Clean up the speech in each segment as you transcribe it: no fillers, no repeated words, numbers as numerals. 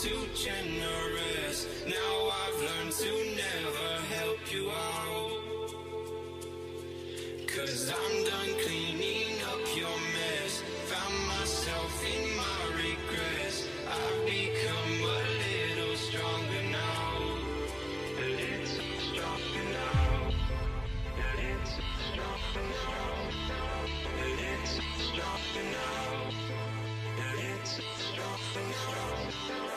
too generous. Now I've learned to never help you out. 'Cause I'm done cleaning up your mess. Found myself in my regrets. I've become a little stronger now. A little stronger now. A little stronger now. A little stronger now. A little stronger now.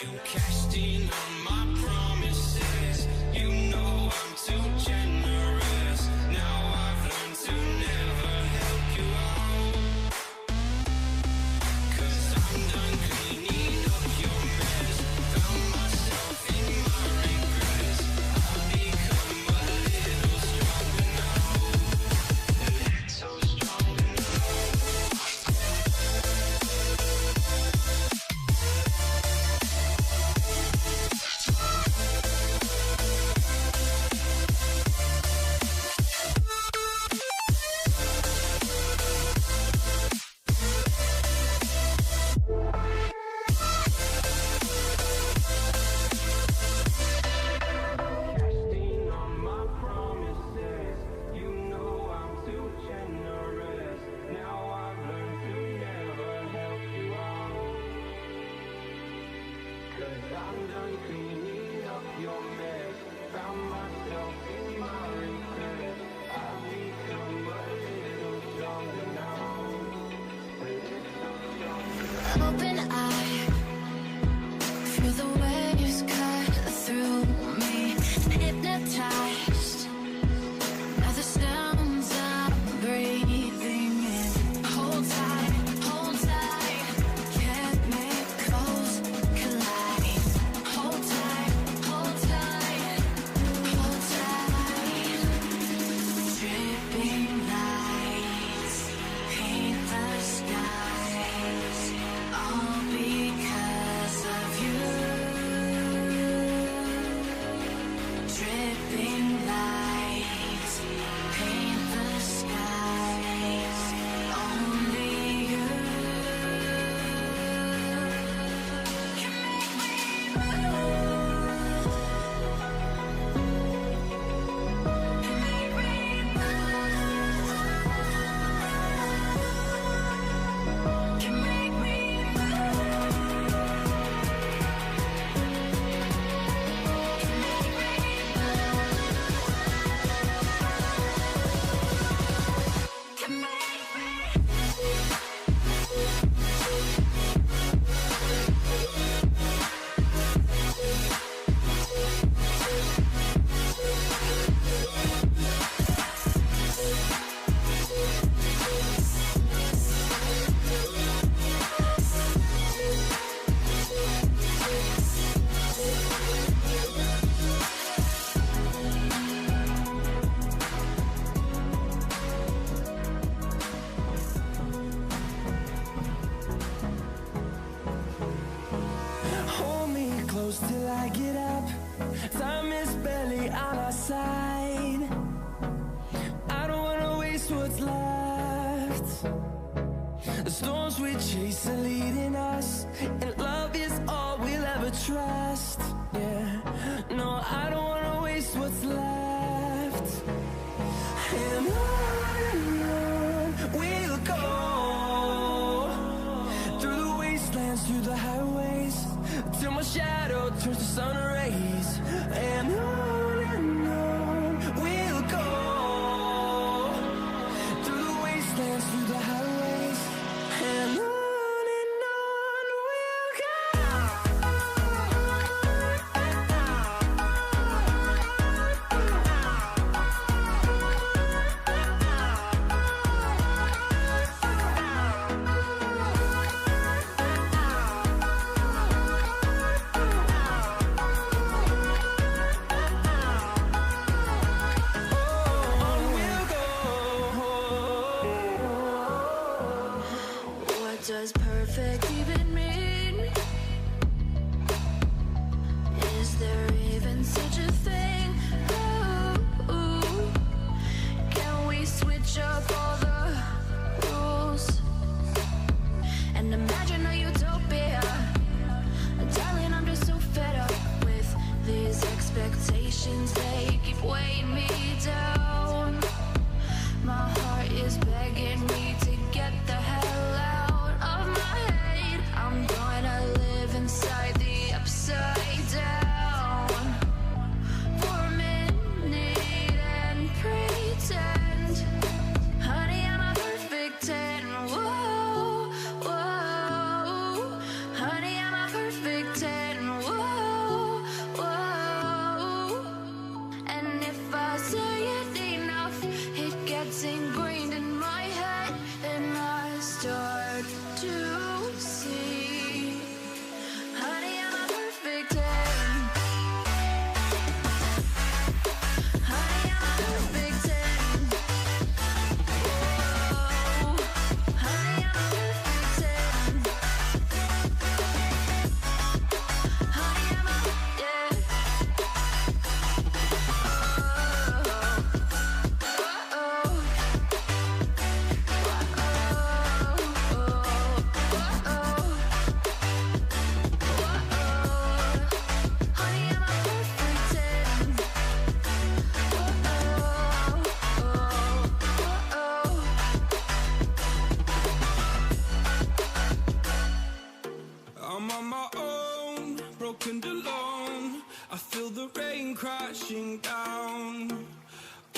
You cashed in on my promises. You know I'm too generous. Now I've learned to never help you out. 'Cause I'm done cleaning up your mess. Found myself in my regrets. I've become a little stronger now. A little stronger now. Casting on my promises. You know I'm too generous. Now I've learned to never help you out. 'Cause I'm done cleaning up your mess. Found myself in my regrets. I've become a little stronger now. A little stronger now. Open eye, feel the waves cut through me. Hypnotized by the sounds I'm breathing in. Hold tight, chemicals collide. Hold tight, hold tight, hold tight. Dripping lights paint the skies, all because of you. Dripping lights paint the skies, only you can make me move. Can make me move. Can make me Hold me close till I get up. Time is barely on our side. I don't wanna waste what's left. The storms we chase are leading us, and love is all we'll ever trust. Yeah, no, I don't wanna waste what's left. And on we'll go, through the wastelands, through the highways, till my shadow turns to sun rays. And on we'll go, through the wastelands, through the highways, and on we'll go. broken and alone. I feel the rain crashing down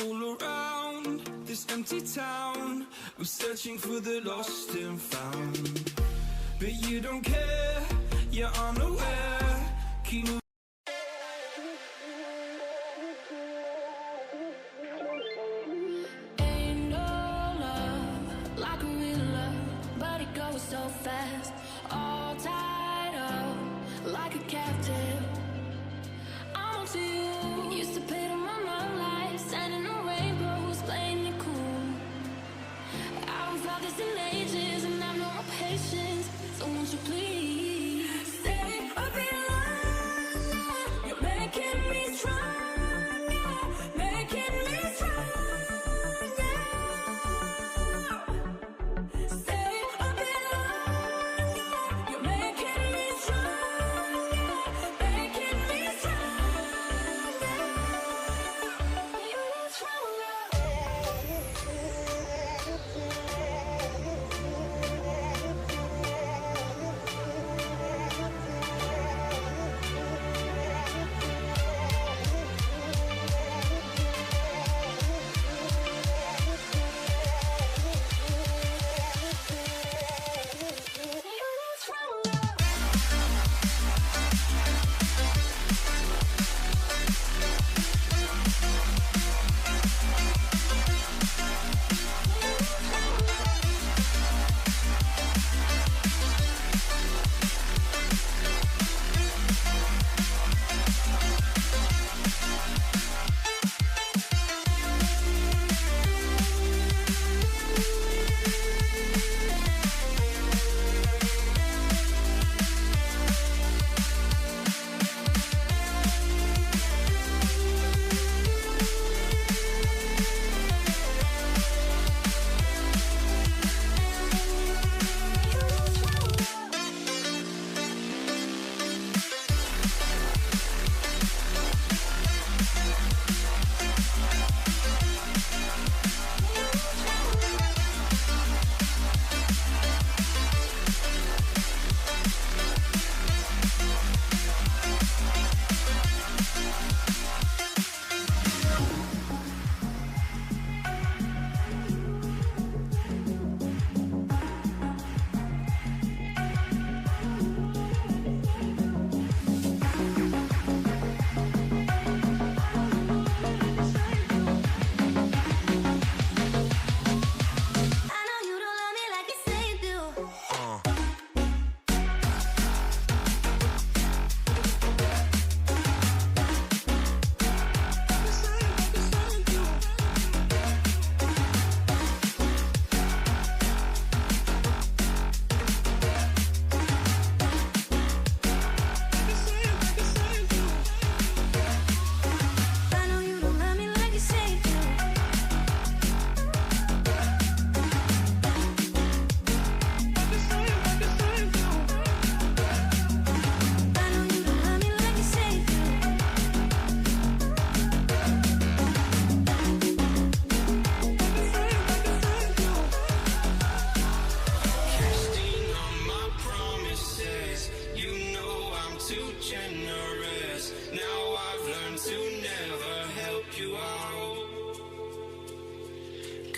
all around this empty town. I'm searching for the lost and found, but you don't care, you're unaware. Keep moving. Ain't no love like a real love, but it goes so fast. All tied up like a captive. I'm on to you. Used to pay to my love life, standing on rainbows, playing it cool. I haven't felt this in ages, and I've no more patience. So won't you please stay a bit longer? You're making me stronger, making me stronger. Stay a bit longer. You're making me stronger, making me stronger. You need stronger.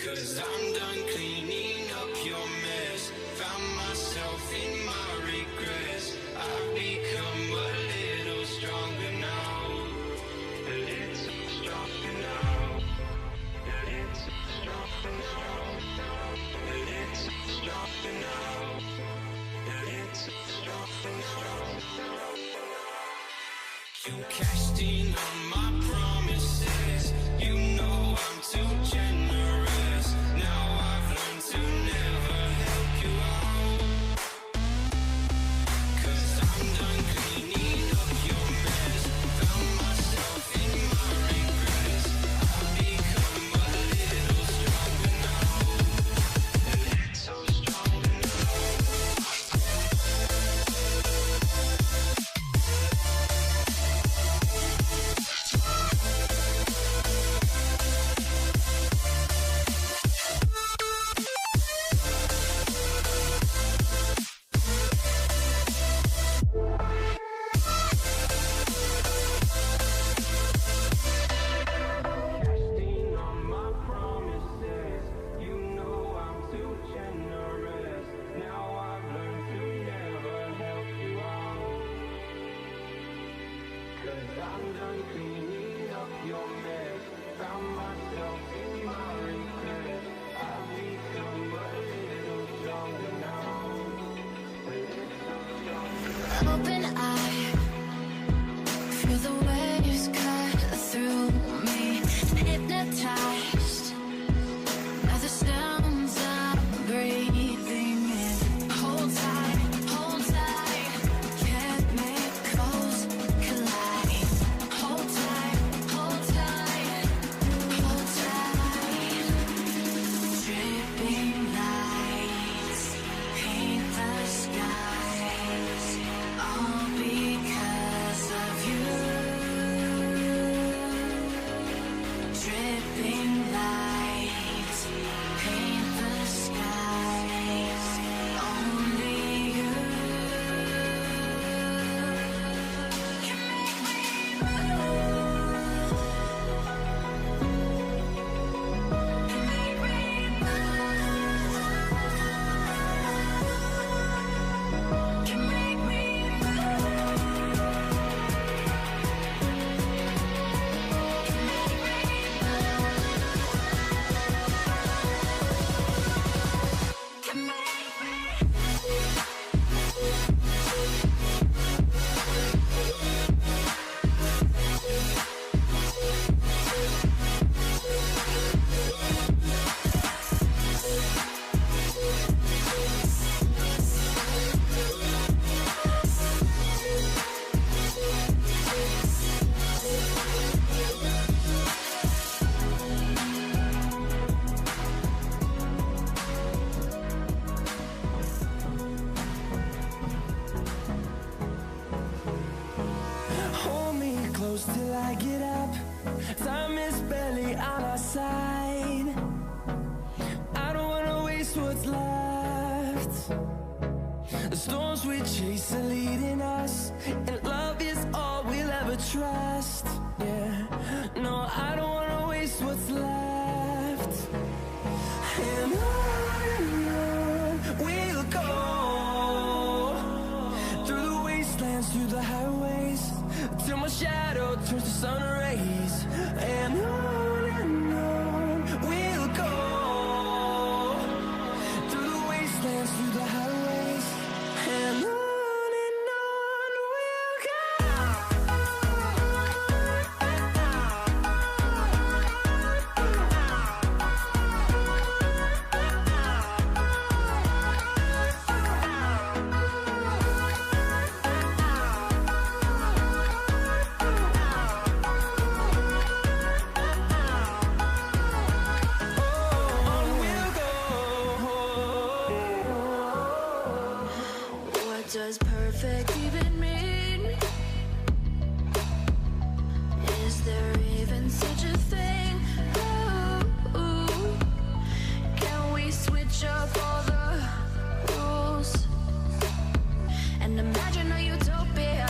Cause I'm done cleaning up your mess. Found myself in my regrets. I've become a little stronger now. A little stronger now. A little stronger now. A little stronger now. A little stronger now. You cashed in on my promises. You know I'm too generous. Now I've learned to never help you out. Cause I'm done cleaning up your mess. Found myself in my regrets. I've become a little stronger now. A little stronger now. I'm done cleaning up your mess. Found myself in my regret. I've become a little stronger now. Open eye, feel the waves cut through me. Hypnotized by the sounds I'm breathing in. Hold tight, chemicals collide. Hold tight, hold tight, hold tight. Dripping lights paint the skies, all because of you. Dripping lights paint the skies, only you can make me move. Can make me move. Can make me Hold me close till I get up. Time is barely on our side. I don't wanna waste what's left. The storms we chase are leading us, and love is all we'll ever trust. Yeah, no, I don't wanna waste what's left. And on we'll go, through the wastelands, through the highways, till my shadow turns to sun rays. And on we'll go, through the wastelands, through the highways, and on we'll go. What does perfect even mean? Is there even such a thing? Ooh, can we switch up all the rules and imagine a utopia?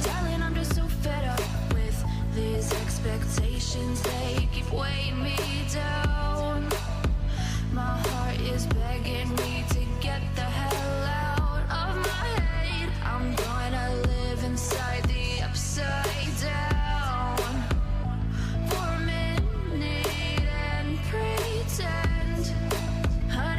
Darling, I'm just so fed up with these expectations. They keep weighing me down. My heart is begging me to get the hell out of my head. I'm gonna live inside the upside down for a minute and pretend I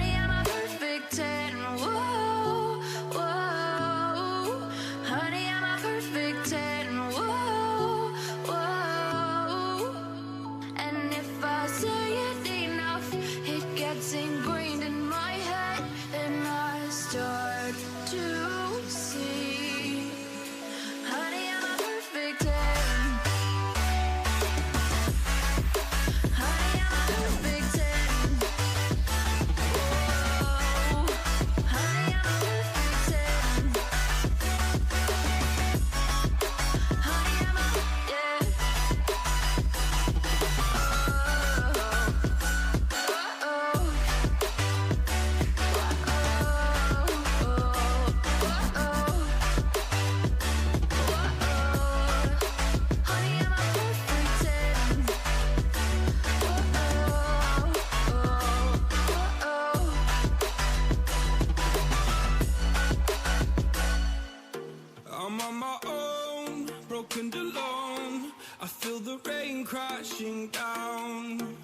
broken and alone. I feel the rain crashing down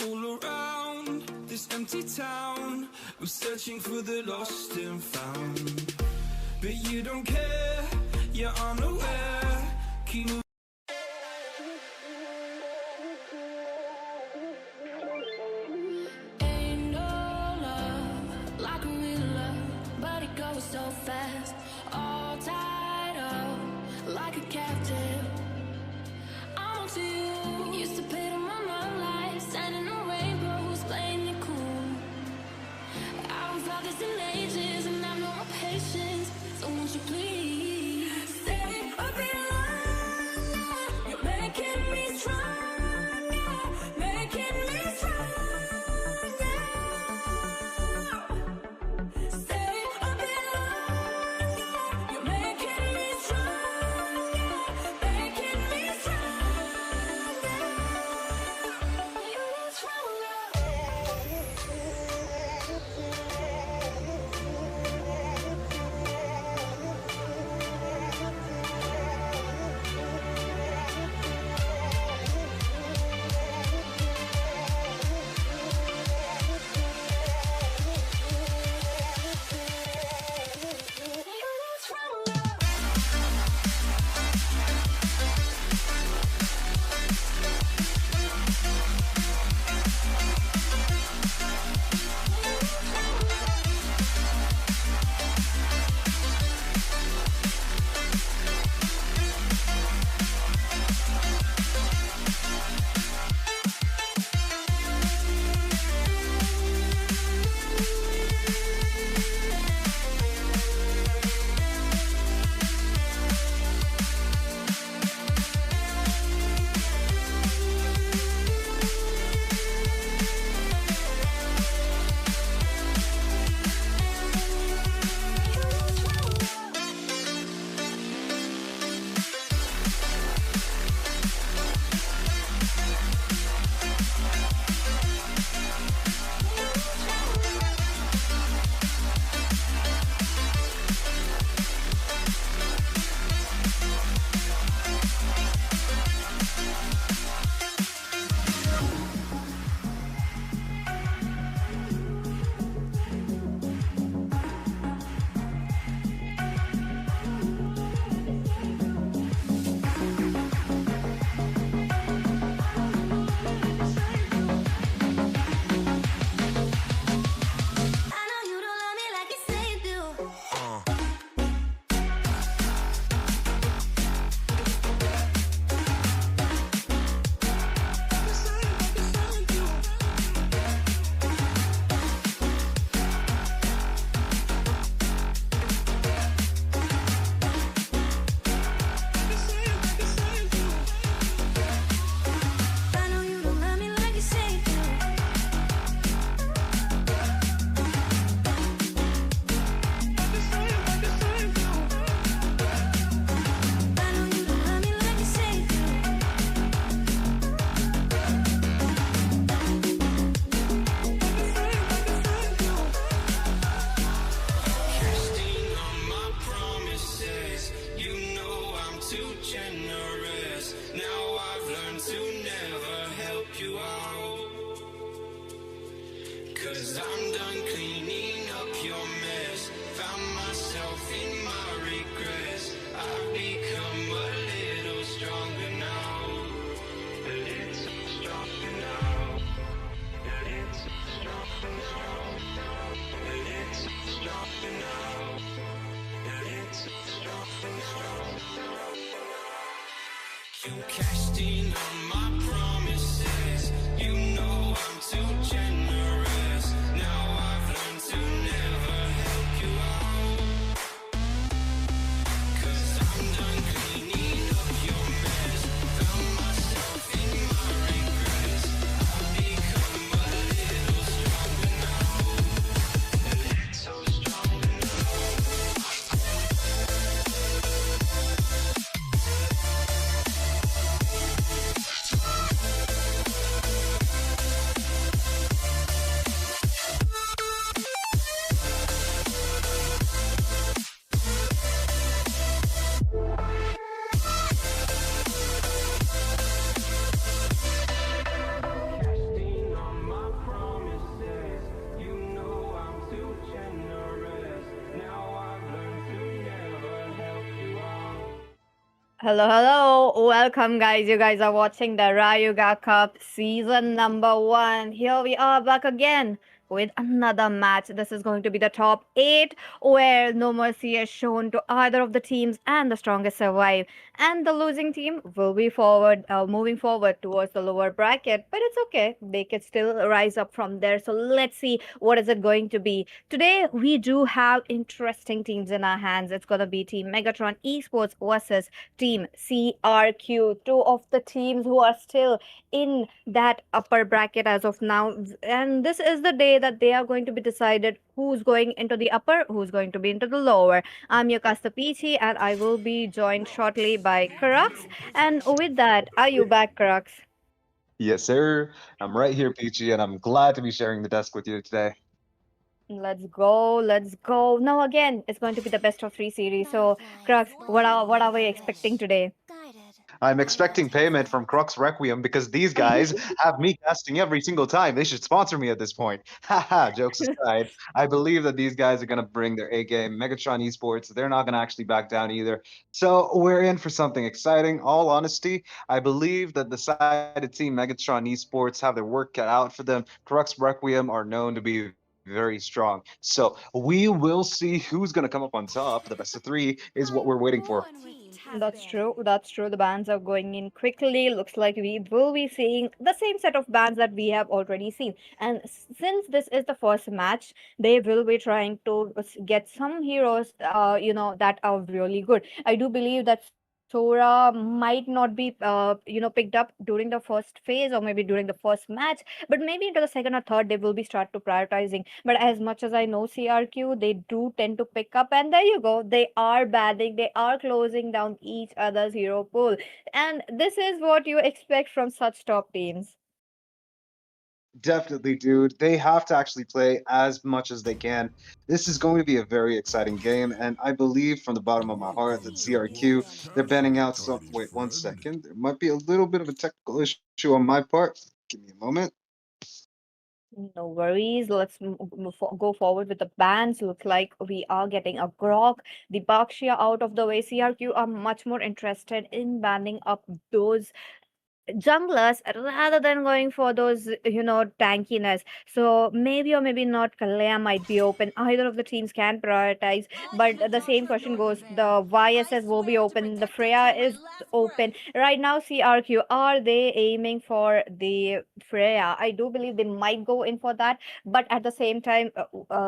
all around this empty town. I'm searching for the lost and found, but you don't care, you're unaware. Keep moving. Ain't no love like a real love, but it goes so fast. All tied up like a captive. I'm on to you. Used to pay to my love life, standing on rainbows, playing it cool. I haven't felt this in ages, and I've no more patience. So won't you please stay a bit longer? You're making me stronger, making me stronger. Stay a bit longer. You're making me stronger, making me stronger. You get stronger. Cause I'm done cleaning up your mess. Found myself in my regrets. I've become a little stronger now. A little stronger now. A little stronger now. A little stronger now. A little stronger now. You cashed in on my promises. You know I'm too generous. Now I've learned to never help you out. Cause I'm done cleaning up your mess. Found myself in my regrets. I've become a little stronger now. A little stronger now. Hello, hello. Welcome, guys. You guys are watching the Rayuga Cup season number 1. Here we are back again with another match. This is going to be the top 8, where no mercy is shown to either of the teams and the strongest survive. And the losing team will be moving forward towards the lower bracket. But it's okay. They can still rise up from there. So let's see what is it going to be. Today, we do have interesting teams in our hands. It's going to be Team Megatron Esports versus Team CRQ, two of the teams who are still in that upper bracket as of now. And this is the day that they are going to be decided who's going into the upper, who's going to be into the lower. I'm your Casta Peachy, and I will be joined shortly by Crux. And with that, are you back, Crux? Yes, sir. I'm right here, Peachy, and I'm glad to be sharing the desk with you today. Let's go, let's go. Now again, it's going to be the best of 3 series. So, Crux, what are we expecting today? I'm expecting payment from Crux Requiem because these guys have me casting every single time. They should sponsor me at this point. Haha, jokes aside, I believe that these guys are going to bring their A game. Megatron Esports, they're not going to actually back down either. So we're in for something exciting. All honesty, I believe that the side of Team Megatron Esports have their work cut out for them. Crux Requiem are known to be very strong. So we will see who's going to come up on top. The best of three is what we're waiting for. That's true. That's true. The bans are going in quickly. Looks like we will be seeing the same set of bans that we have already seen. And since this is the first match, they will be trying to get some heroes, that are really good. I do believe that Sora might not be, picked up during the first phase or maybe during the first match, but maybe into the second or third they will be start to prioritizing. But as much as I know CRQ, they do tend to pick up, and there you go. They are banning, they are closing down each other's hero pool, and this is what you expect from such top teams. Definitely, dude. They have to actually play as much as they can. This is going to be a very exciting game, and I believe from the bottom of my heart that CRQ, they're banning out some. Wait 1 second. There might be a little bit of a technical issue on my part. Give me a moment. No worries. Let's go forward with the bans. Looks like we are getting a Grok, the Bakshia out of the way. CRQ are much more interested in banning up those junglers rather than going for those, tankiness. So maybe or maybe not, Kalea might be open. Either of the teams can prioritize, but the same question goes: the YSS will be open, the Freya is open right now. CRQ, are they aiming for the Freya? I do believe they might go in for that, but at the same time,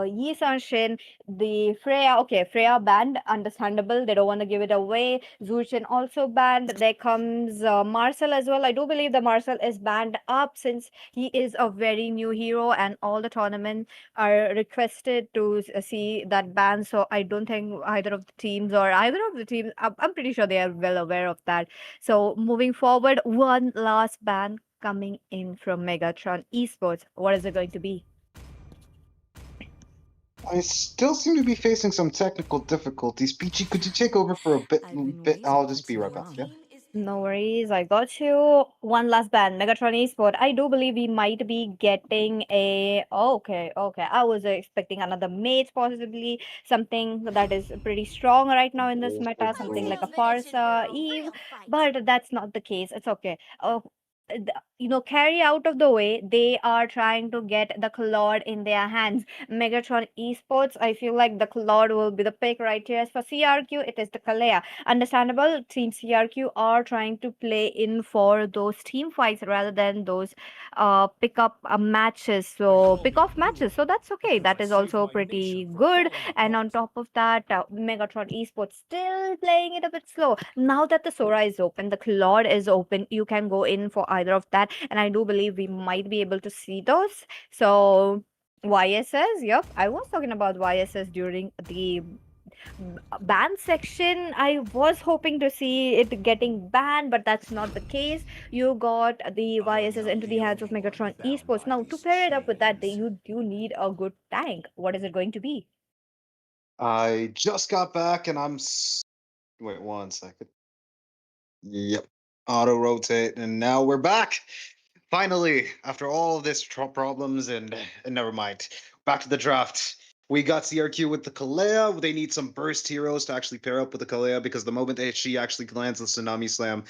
Yi Shin, the Freya, okay, Freya banned, understandable, they don't want to give it away. Zushin also banned. There comes Marcel as well. I do believe the Marcel is banned up since he is a very new hero, and all the tournaments are requested to see that ban. So I don't think either of the teams, I'm pretty sure they are well aware of that. So moving forward, one last ban coming in from Megatron Esports. What is it going to be? I still seem to be facing some technical difficulties. Peachy, could you take over for a bit? I'll just be right back. Yeah. No worries, I got you. One last band, Megatron Esport. I do believe we might be getting a. Oh, okay, okay. I was expecting another mage, possibly something that is pretty strong right now in this meta, something like a Farsa, Eve, but that's not the case. It's okay. Carry out of the way, they are trying to get the Claude in their hands. Megatron Esports, I feel like the Claude will be the pick right here. As for CRQ, it is the Kalea. Understandable, Team CRQ are trying to play in for those team fights rather than those pick up matches. So pick off matches. So that's okay. That is also pretty good. And on top of that, Megatron Esports still playing it a bit slow. Now that the Sora is open, the Claude is open, you can go in for either of that. And I do believe we might be able to see those. So YSS, yep, I was talking about YSS during the ban section. I was hoping to see it getting banned, but that's not the case. You got the YSS into the hands of Megatron Esports. Now, to pair it up with that, you do need a good tank. What is it going to be? I just got back and wait 1 second. Yep. Auto rotate, and now we're back. Finally, after all of this problems and never mind. Back to the draft. We got CRQ with the Kalea. They need some burst heroes to actually pair up with the Kalea because the moment that she actually lands the Tsunami Slam,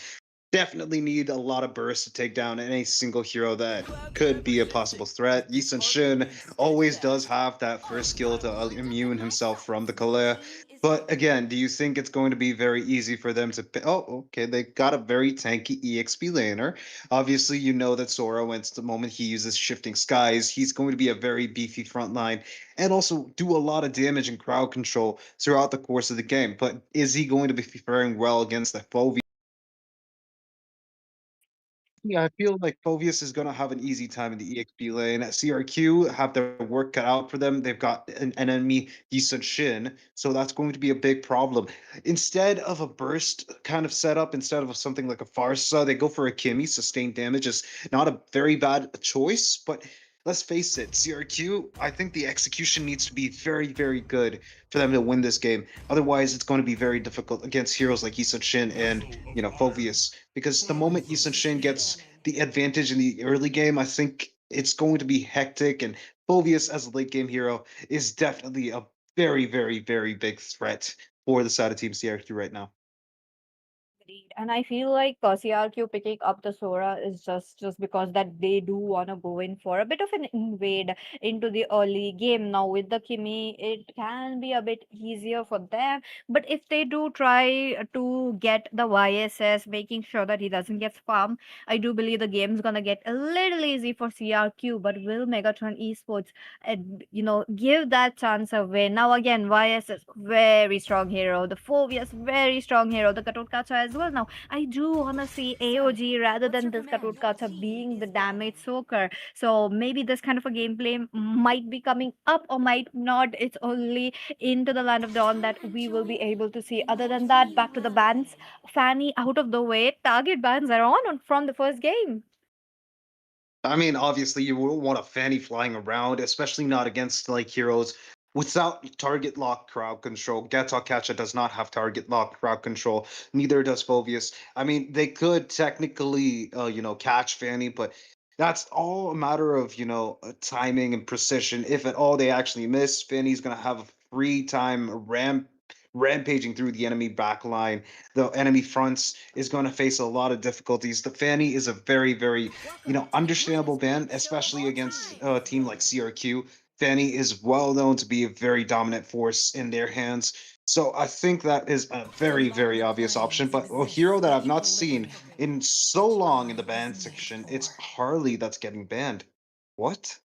definitely need a lot of burst to take down any single hero that could be a possible threat. Yisun Shin always does have that first skill to immune himself from the Kalea. But again, do you think it's going to be very easy for them to? Oh, okay, they got a very tanky EXP laner. Obviously, you know that Sora, once the moment he uses Shifting Skies, he's going to be a very beefy front line and also do a lot of damage and crowd control throughout the course of the game. But is he going to be faring well against the Fovi? Yeah, I feel like Phovius is going to have an easy time in the EXP lane. CRQ have their work cut out for them. They've got an enemy, decent Shin, so that's going to be a big problem. Instead of a burst kind of setup, instead of something like a Farsa, they go for a Kimmy. Sustained damage is not a very bad choice, but let's face it, CRQ, I think the execution needs to be very, very good for them to win this game. Otherwise, it's going to be very difficult against heroes like Yisun Shin and, Phovius because the moment Yisun Shin gets the advantage in the early game, I think it's going to be hectic. And Phovius as a late game hero is definitely a very, very, very big threat for the side of Team CRQ right now. Agreed. And I feel like CRQ picking up the Sora is just because that they do want to go in for a bit of an invade into the early game. Now with the Kimi, it can be a bit easier for them. But if they do try to get the YSS, making sure that he doesn't get spam, I do believe the game's gonna get a little easy for CRQ. But will Megatron Esports, give that chance away? Now again, YSS very strong hero, the Phobias very strong hero, the Katotkacha as well. Now, I do want to see AOG rather than this Katotkacha being the damage soaker. So maybe this kind of a gameplay might be coming up or might not. It's only into the Land of Dawn that we will be able to see. Other than that, back to the bans. Fanny out of the way. Target bans are on from the first game. I mean, obviously, you wouldn't want a Fanny flying around, especially not against like heroes without target lock crowd control. Gatokatcha does not have target lock crowd control. Neither does Phovius. I mean, they could technically, catch Fanny, but that's all a matter of timing and precision. If at all they actually miss, Fanny's gonna have a free time rampaging through the enemy backline. The enemy fronts is going to face a lot of difficulties. The Fanny is a very, very, understandable ban, especially against a team like CRQ. Fanny is well known to be a very dominant force in their hands. So I think that is a very, very obvious option. But a hero that I've not seen in so long in the ban section, it's Harley that's getting banned. What?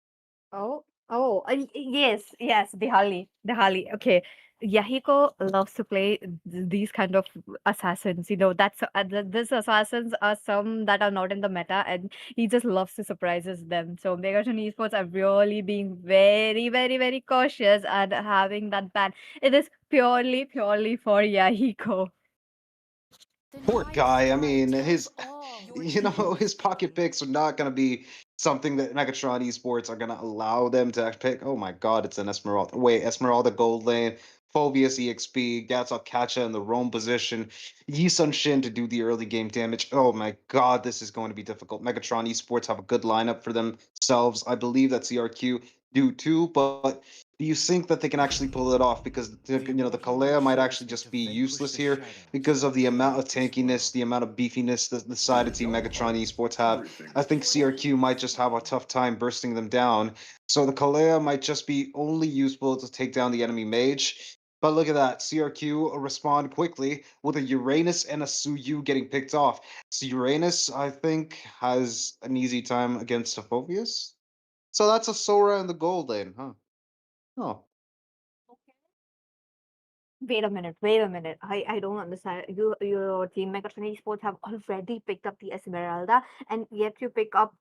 Yes, yes, the Harley. Okay, Yahiko loves to play these kind of assassins. That's these assassins are some that are not in the meta, and he just loves to surprises them. So Megatron Esports are really being very, very, very cautious and having that ban. It is purely for Yahiko. Poor guy. I mean, his his pocket picks are not going to be something that Megatron Esports are going to allow them to pick. Oh my God, it's an Esmeralda. Wait, Esmeralda Gold Lane, Phobius EXP, Gatsop Kacha in the roam position, Yisun Shin to do the early game damage. Oh my God, this is going to be difficult. Megatron Esports have a good lineup for themselves. I believe that CRQ do too, but do you think that they can actually pull it off? Because the Kalea might actually just be useless here because of the amount of tankiness, the amount of beefiness that the side of Team Megatron Esports have. I think CRQ might just have a tough time bursting them down. So the Kalea might just be only useful to take down the enemy mage. But look at that. CRQ respond quickly with a Uranus and a Suyu getting picked off. So Uranus, I think, has an easy time against Phobius. So that's a Sora in the gold lane, huh? Oh. Wait a minute. I don't understand. Your team Megatron Esports have already picked up the Esmeralda, and yet you pick up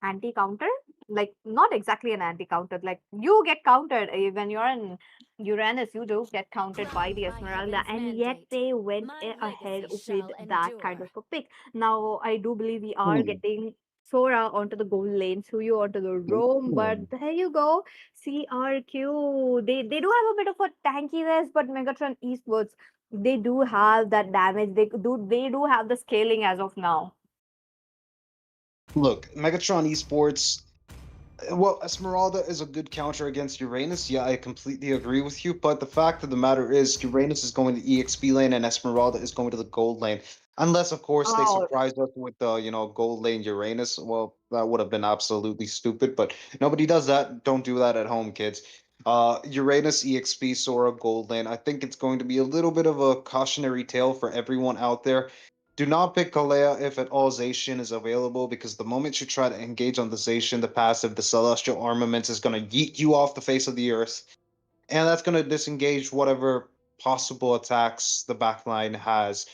anti-counter? Like, not exactly an anti-counter. Like, you get countered when you're in Uranus, you do get countered by the Esmeralda, and yet they went ahead with that kind of a pick. Now, I do believe we are Hmm. getting Sora onto the gold lane, Suyu onto the roam, but there you go. CRQ. They do have a bit of a tankiness, but Megatron Esports, they do have that damage. They do have the scaling as of now. Look, Megatron Esports Well, Esmeralda is a good counter against Uranus. Yeah, I completely agree with you. But the fact of the matter is, Uranus is going to EXP lane and Esmeralda is going to the gold lane. Unless, of course, they Oh, surprise us with the, gold lane Uranus. Well, that would have been absolutely stupid. But nobody does that. Don't do that at home, kids. Uranus EXP Sora gold lane. I think it's going to be a little bit of a cautionary tale for everyone out there. Do not pick Kalea if at all Zacian is available, because the moment you try to engage on the Zacian, the passive, the Celestial Armaments is going to yeet you off the face of the earth, and that's going to disengage whatever possible attacks the backline has.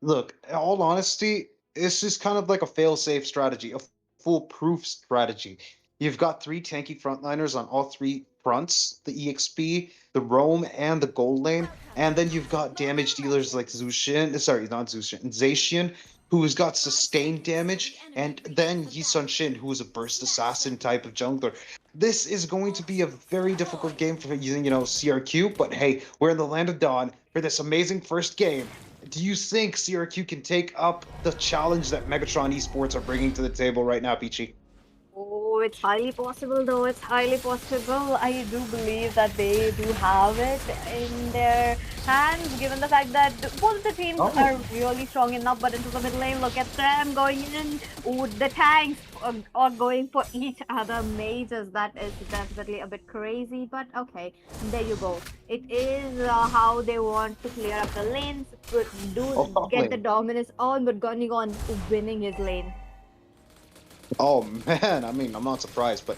Look, in all honesty, it's just kind of like a fail-safe strategy, a foolproof strategy. You've got three tanky frontliners on all three fronts, the EXP, the Roam, and the gold lane. And then you've got damage dealers like Zushin, sorry, not Zushin, Zacian, who's got sustained damage, and then Yisun Shin, who is a burst assassin type of jungler. This is going to be a very difficult game for using, CRQ, but hey, we're in the land of Dawn for this amazing first game. Do you think CRQ can take up the challenge that Megatron Esports are bringing to the table right now, Peachy? oh, it's highly possible, though. It's highly possible. I do believe that they do have it in their hands, given the fact that both the teams Oh, are really strong enough. But into the mid lane, look at them going in. Oh, the tanks are going for each other. Mages, that is definitely a bit crazy. But okay, there you go. It is how they want to clear up the lanes, but do top get the lane. dominance on, but Gonigon winning his lane. Oh man, I mean, I'm not surprised, but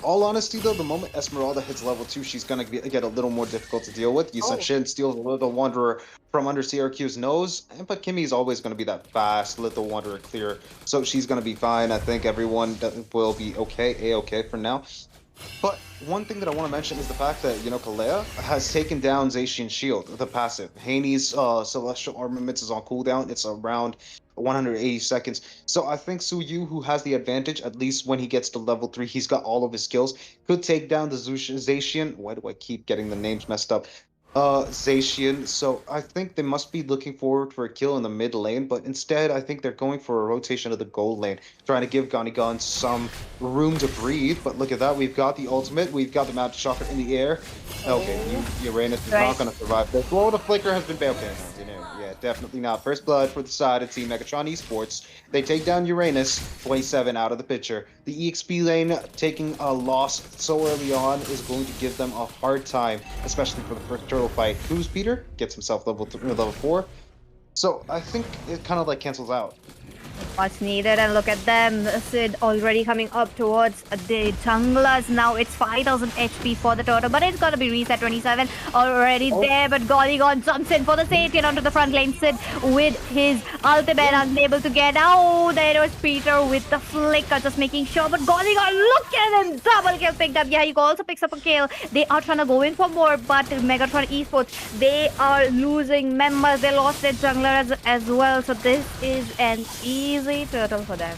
all honesty though, the moment Esmeralda hits level 2, she's gonna get a little more difficult to deal with. Yusun Oh. Shin steals a little Wanderer from under CRQ's nose, but Kimmy's always gonna be that fast little Wanderer clear, so she's gonna be fine. I think everyone will be okay, a-okay for now. But one thing that I want to mention is the fact that, Kalea has taken down Zacian Shield, the passive. Haney's Celestial Armaments is on cooldown. It's around 180 seconds. So I think Suyu, who has the advantage, at least when he gets to level 3, he's got all of his skills, could take down the Zacian. Why do I keep getting the names messed up? Zacian. So I think they must be looking forward for a kill in the mid lane, but instead I think they're going for a rotation of the gold lane, trying to give Ganigan some room to breathe. But look at that, we've got the ultimate, we've got the Mount Chakra in the air. Okay, Uranus is Right. not going to survive this. Well, the flicker has been bailed. Okay, yeah, definitely not. First blood for the side of Team Megatron Esports. They take down Uranus, 27 out of the picture. The EXP lane taking a loss so early on is going to give them a hard time, especially for the first turtle fight. Who's Peter? Gets himself level 4. So I think it kind of like cancels out. Much needed, and look at them. Sid already coming up towards the junglers. Now it's 5000 HP for the turtle, but it's gonna be reset. 27 already there, but Goligon jumps in for the Satian onto the front lane. Sid with his ultimate unable to get out. There was Peter with the flicker, just making sure, but Goligon, look at him, double kill picked up. Yeah, he also picks up a kill. They are trying to go in for more, but Megatron Esports, they are losing members. They lost their jungler as well, so this is an easy turtle for them.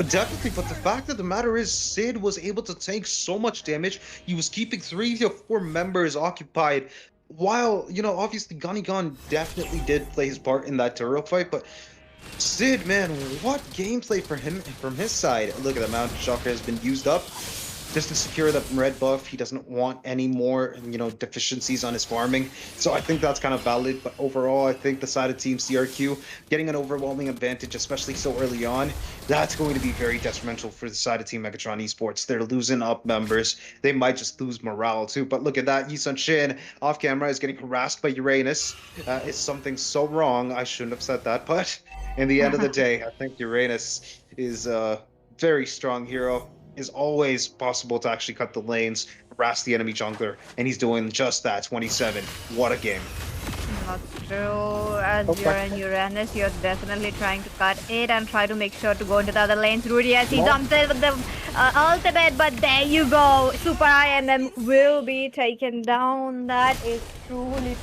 Definitely, but the fact of the matter is, Sid was able to take so much damage. He was keeping 3 to 4 members occupied. While, obviously Ganigan definitely did play his part in that turtle fight, but Sid, man, what gameplay for him from his side. Look at the Mount Chakra has been used up. Just to secure the red buff, he doesn't want any more, deficiencies on his farming. So I think that's kind of valid. But overall, I think the side of Team CRQ getting an overwhelming advantage, especially so early on, that's going to be very detrimental for the side of Team Megatron Esports. They're losing up members. They might just lose morale too. But look at that. Yisun Shin off camera is getting harassed by Uranus. It's something so wrong. I shouldn't have said that. But in the end of the day, I think Uranus is a very strong hero. Is always possible to actually cut the lanes, harass the enemy jungler, and he's doing just that. 27. What a game. Not true. As you're in Uranus, you're definitely trying to cut it and try to make sure to go into the other lanes. Rudy, as he jumps in with the ultimate, but there you go. Super IMM will be taken down. That is truly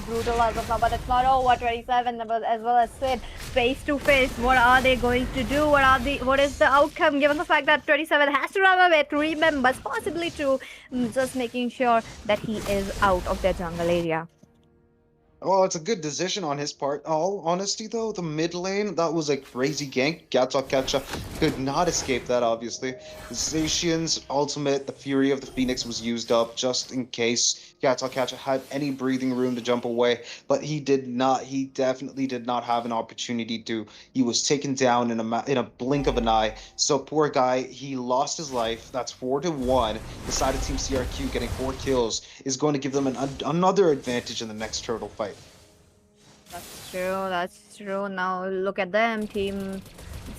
brutal as of now, but it's not over. 27 as well as Sid face to face. What are they going to do? What is the outcome, given the fact that 27 has to run away, 3 members, possibly 2, just making sure that he is out of their jungle area. Well, it's a good decision on his part. All honesty, though, the mid lane, that was a crazy gank. Gatchakacha could not escape that, obviously. The Zacian's ultimate, the Fury of the Phoenix, was used up just in case Gatchakacha had any breathing room to jump away, but he did not. He definitely did not have an opportunity to. He was taken down in a blink of an eye. So poor guy, he lost his life. That's 4-1. The side of Team CRQ getting 4 kills is going to give them another advantage in the next turtle fight. That's true. That's true. Now look at them, team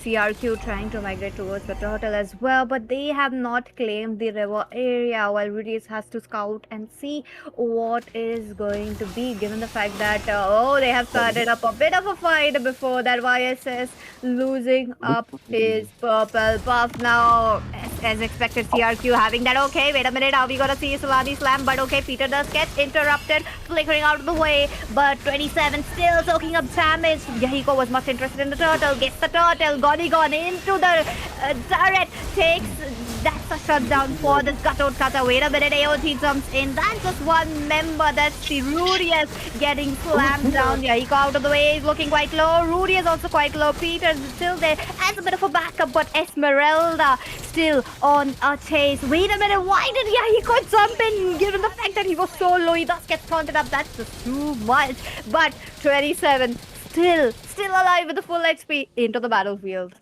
CRQ trying to migrate towards the turtle as well, but they have not claimed the river area. While Rudius has to scout and see what is going to be, given the fact that they have started up a bit of a fight before that. YSS losing up his purple buff now, as expected. CRQ having that. Okay, wait a minute. Are we gonna see Solani slam? But okay, Peter does get interrupted, flickering out of the way. But 27 still soaking up damage. Yahiko was much interested in the turtle. Gets the turtle. Gone into the turret. Takes. That's a shutdown for this Gatot Kata. Wait a minute. AOT jumps in. That's just one member. That's the Rudius getting slammed down. Yahiko out of the way. He's looking quite low. Rudy is also quite low. Peter's still there as a bit of a backup, but Esmeralda still on a chase. Wait a minute, why did Yahiko jump in? Given the fact that he was so low, he thus gets taunted up. That's just too much. But 27 still alive with the full XP into the battlefield.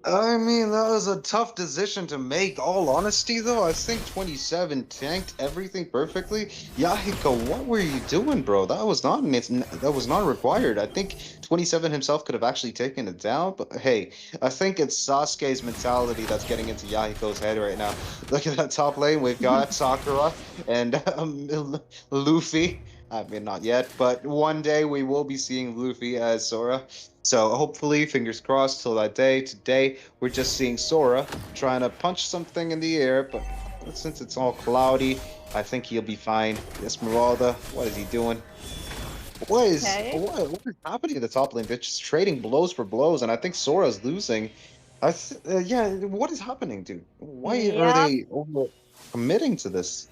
I mean, that was a tough decision to make. All honesty, though, I think 27 tanked everything perfectly. Yahiko, what were you doing, bro? That was not required. I think 27 himself could have actually taken it down. But hey, I think it's Sasuke's mentality that's getting into Yahiko's head right now. Look at that top lane. We've got Sakura and Luffy. I mean, not yet, but one day we will be seeing Luffy as Sora. So hopefully, fingers crossed till that day. Today, we're just seeing Sora trying to punch something in the air, but since it's all cloudy, I think he'll be fine. Esmeralda, what is he doing? What is happening at the top lane? They're just trading blows for blows, and I think Sora's losing. Yeah, what is happening, dude? Why are they over committing to this?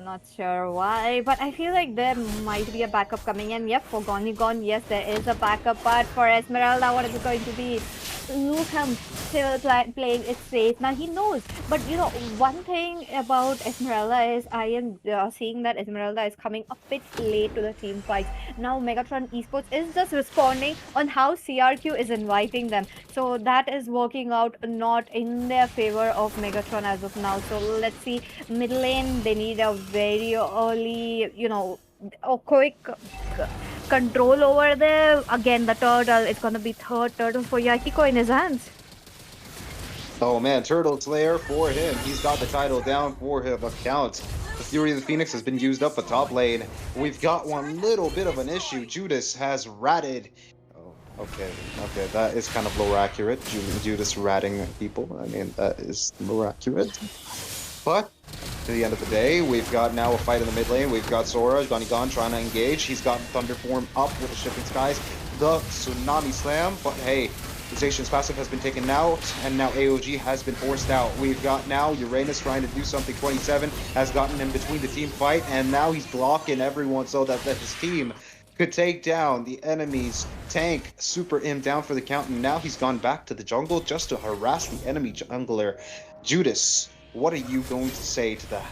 Not sure why, but I feel like there might be a backup coming in. Yep, for Gone, yes, there is a backup, but for Esmeralda, what is it going to be? Lucam still playing it safe. Now he knows, but you know, one thing about Esmeralda is I am seeing that Esmeralda is coming a bit late to the team fight. Now Megatron Esports is just responding on how CRQ is inviting them. So that is working out not in their favor of Megatron as of now. So let's see, mid lane, they need a very early, you know, a quick control over there. Again, the turtle, it's gonna be third turtle for Yahiko in his hands. Oh man, Turtle Slayer for him. He's got the title down for him account. The Fury of the Phoenix has been used up at top lane. We've got one little bit of an issue. Judas has ratted. Oh, okay, that is kind of lower accurate. Judas ratting people. I mean, that is lower accurate. But to the end of the day, we've got now a fight in the mid lane. We've got Sora, Gon trying to engage. He's got Thunder Form up with the Shifting Skies, the Tsunami Slam. But hey, the Zacian's passive has been taken out, and now AOG has been forced out. We've got now Uranus trying to do something. 27 has gotten in between the team fight, and now he's blocking everyone so that his team could take down the enemy's tank. Super M down for the count, and now he's gone back to the jungle just to harass the enemy jungler. Judas, what are you going to say to that?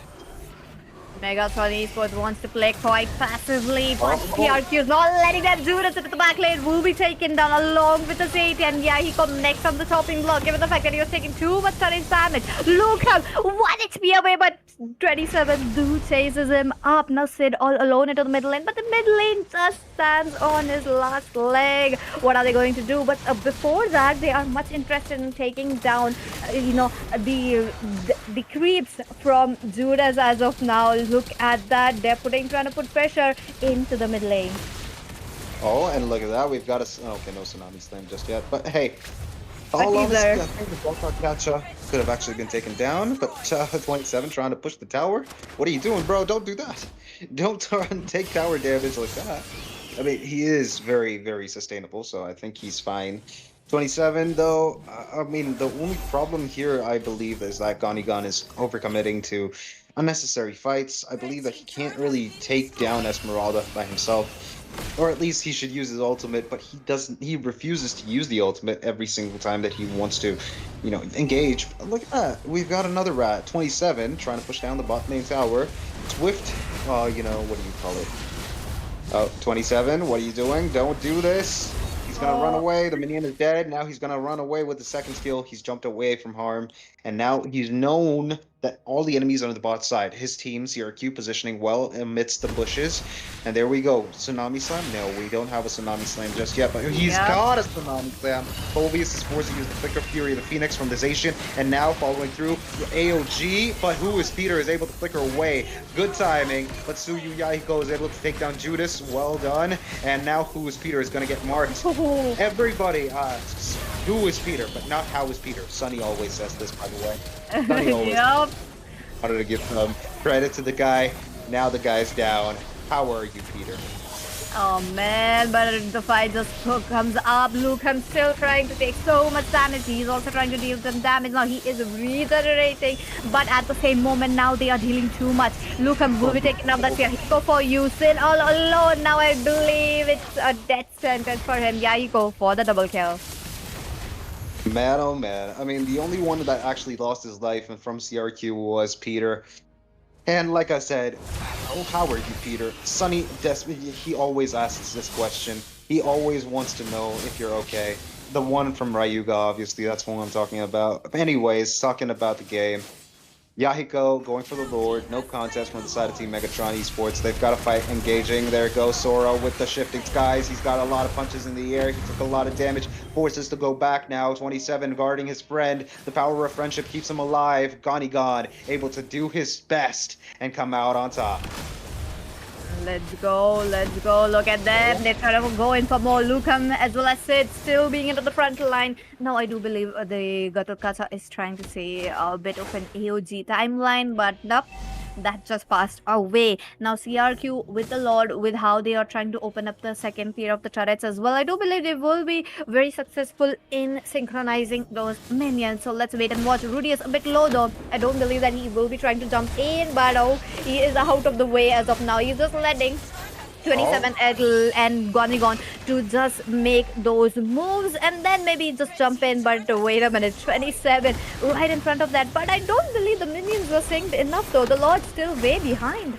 Megatron Esports wants to play quite passively, but CRQ is not letting them do it. The back lane will be taken down along with the Zayt, and yeah, he comes next on the topping block, given the fact that he was taking too much damage. Look at 1 XP away, but 27 do chases him up. Now Sid all alone into the middle lane, but the mid lane just stands on his last leg. What are they going to do? But before that, they are much interested in taking down, you know, the creeps from Judas as of now. Look at that. They're trying to put pressure into the mid lane. Oh, and look at that. We've got a... Okay, no Tsunami Slam just yet. But hey, all of this, I think the Gacha could have actually been taken down. But 27 trying to push the tower. What are you doing, bro? Don't do that. Don't try and take tower damage like that. I mean, he is very, very sustainable, so I think he's fine. 27, though, I mean, the only problem here, I believe, is that Gon is overcommitting to unnecessary fights. I believe that he can't really take down Esmeralda by himself, or at least he should use his ultimate, but he doesn't. He refuses to use the ultimate every single time that he wants to, engage. Look at that. We've got another rat, 27, trying to push down the bot lane tower. Swift, what do you call it? Oh, 27, what are you doing? Don't do this. He's gonna run away. The minion is dead. Now he's gonna run away with the second skill. He's jumped away from harm. And now he's known that all the enemies are on the bot side. His team, CRQ, positioning well amidst the bushes. And there we go. Tsunami Slam? No, we don't have a Tsunami Slam just yet. But he's got a Tsunami Slam. Phobius is forced to use the Flicker Fury of the Phoenix from the Zacian. And now following through AOG. But who is Peter is able to flicker away. Good timing. But Suyu Yahiko is able to take down Judas. Well done. And now who is Peter is going to get marked. Everybody asks, who is Peter? But not how is Peter. Sunny always says this, by the way. Sunny always wanted to give credit to the guy. Now the guy's down. How are you, Peter? Oh man, but the fight just comes up. Lucan still trying to take so much damage. He's also trying to deal some damage. Now he is regenerating, but at the same moment now they are dealing too much. Lucan will be taking up that here. Go for you, Sin all alone. Now I believe it's a death sentence for him. Yeah, you go for the double kill. Man, oh man. I mean, the only one that actually lost his life from CRQ was Peter. And like I said, how are you, Peter? Sunny, he always asks this question. He always wants to know if you're okay. The one from Rayuga, obviously, that's what I'm talking about. Anyways, talking about the game. Yahiko going for the Lord. No contest from the side of Team Megatron Esports. They've got a fight engaging. There goes Sora with the shifting skies. He's got a lot of punches in the air. He took a lot of damage. Forces to go back now. 27 guarding his friend. The power of friendship keeps him alive. God, able to do his best and come out on top. Let's go. Look at them. They're trying to go in for more. Lucan as well as Sid still being into the front line. Now I do believe the Gatokata is trying to say a bit of an AOG timeline, but nope. That just passed away. Now CRQ with the Lord, with how they are trying to open up the second tier of the turrets as well. I do believe they will be very successful in synchronizing those minions. So let's wait and watch. Rudy is a bit low though. I don't believe that he will be trying to jump in, but oh, he is out of the way as of now. He's just letting 27 and Gonigon to just make those moves and then maybe just jump in. But wait a minute, 27 right in front of that. But I don't believe the minions were synced enough though. The Lord's still way behind.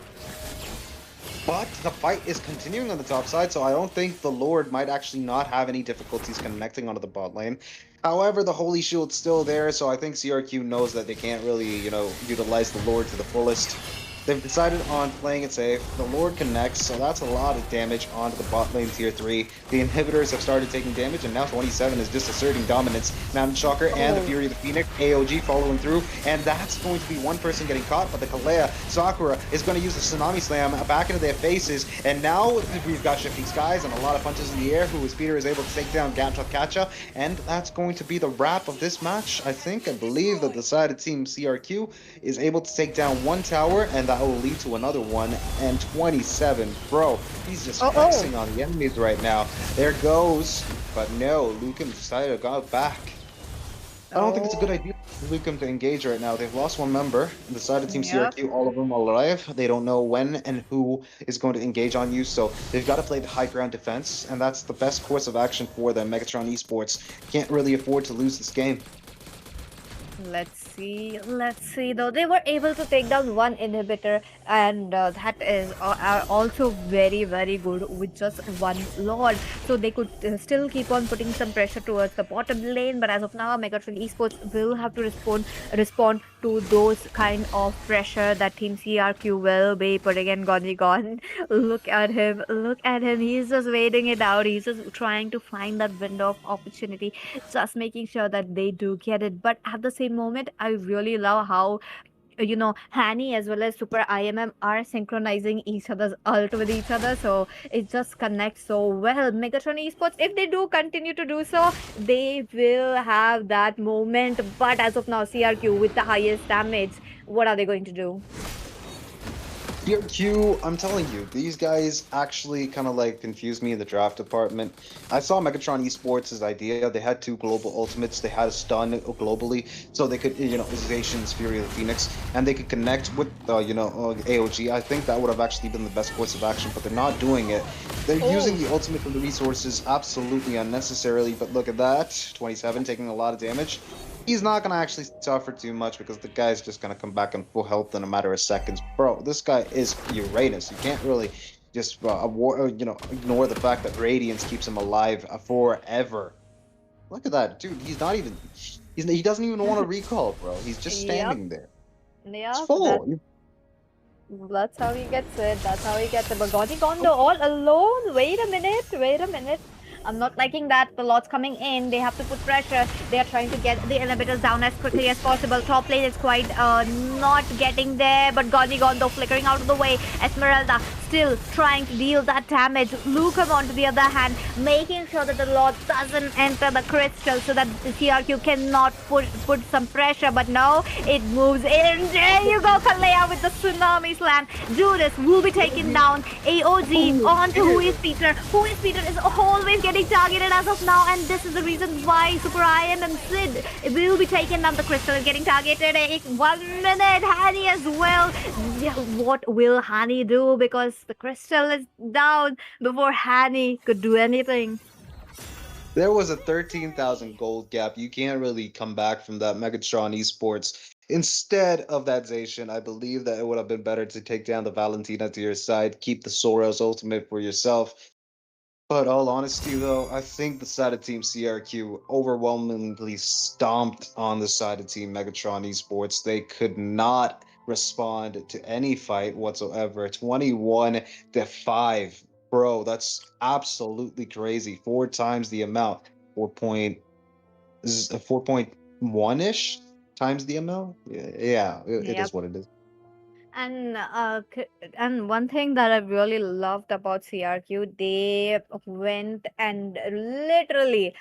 But the fight is continuing on the top side, so I don't think the Lord might actually not have any difficulties connecting onto the bot lane. However, the Holy Shield's still there, so I think CRQ knows that they can't really, utilize the Lord to the fullest. They've decided on playing it safe. The Lord connects, so that's a lot of damage onto the bot lane tier 3. The inhibitors have started taking damage, and now 27 is just asserting dominance. Mountain Shocker and the Fury of the Phoenix, AOG following through, and that's going to be one person getting caught, but the Kalea, Sakura, is going to use the Tsunami Slam back into their faces, and now we've got Shifting Skies and a lot of punches in the air, who is Peter is able to take down Gacha Kacha, and that's going to be the wrap of this match. I believe that the side of Team CRQ is able to take down one tower, and that will lead to another one. And 27, bro, he's just flexing on the enemies right now. There goes, but no, Lucan decided to go back. I don't think it's a good idea for Lucan to engage right now. They've lost one member. The side of Team CRQ, all of them are alive. They don't know when and who is going to engage on you, so they've got to play the high ground defense, and that's the best course of action for them. Megatron Esports can't really afford to lose this game. Let's see though. They were able to take down one inhibitor, and that is also very good with just one Lord, so they could still keep on putting some pressure towards the bottom lane. But as of now, Megatron Esports will have to respond to those kind of pressure that Team CRQ will be putting in. Gonigon, look at him, he's just waiting it out. He's just trying to find that window of opportunity, just making sure that they do get it. But at the same moment, I really love how Hani as well as Super IMM are synchronizing each other's ult with each other, so it just connects so well. Megatron Esports, if they do continue to do so, they will have that moment. But as of now, CRQ with the highest damage, what are they going to do? CRQ, I'm telling you, these guys actually kind of like confused me in the draft department. I saw Megatron Esports' idea. They had two global ultimates. They had a stun globally, so they could, Zacian's Fury of the Phoenix, and they could connect with, AOG. I think that would have actually been the best course of action, but they're not doing it. They're using Oh, the ultimate from the resources absolutely unnecessarily, but look at that. 27 taking a lot of damage. He's not going to actually suffer too much because the guy's just going to come back in full health in a matter of seconds. Bro, this guy is Uranus. You can't really just ignore the fact that Radiance keeps him alive forever. Look at that, dude. He doesn't even want to recall, bro. He's just yep, standing there. It's yep. full. That's how he gets it. That's how he gets it. But Gaji Kondo all alone. Wait a minute. Wait a minute. I'm not liking that. The lot's coming in. They have to put pressure. They are trying to get the inhibitors down as quickly as possible. Top lane is quite not getting there. But Gaji Gondo flickering out of the way. Esmeralda still trying to deal that damage. Lukem on the other hand, making sure that the lot doesn't enter the crystal so that the CRQ cannot put some pressure. But no, it moves in. There you go, Kalea with the tsunami slam. Judas will be taken down. AOG on to Who is Peter. Who is Peter is always getting targeted as of now, and this is the reason why Super IM and Sid will be taken down. The crystal is getting targeted. 1 minute. Hani as well. Yeah, what will Hani do? Because the crystal is down before Hani could do anything. There was a 13,000 gold gap. You can't really come back from that. Megatron Esports. Instead of that Zacian, I believe that it would have been better to take down the Valentina to your side, keep the Soros ultimate for yourself. But all honesty, though, I think the side of Team CRQ overwhelmingly stomped on the side of Team Megatron Esports. They could not respond to any fight whatsoever. 21-5. Bro, that's absolutely crazy. Four times the amount. 4.1-ish times the amount. Yeah, it Yep. is what it is. And one thing that I really loved about CRQ, they went and literally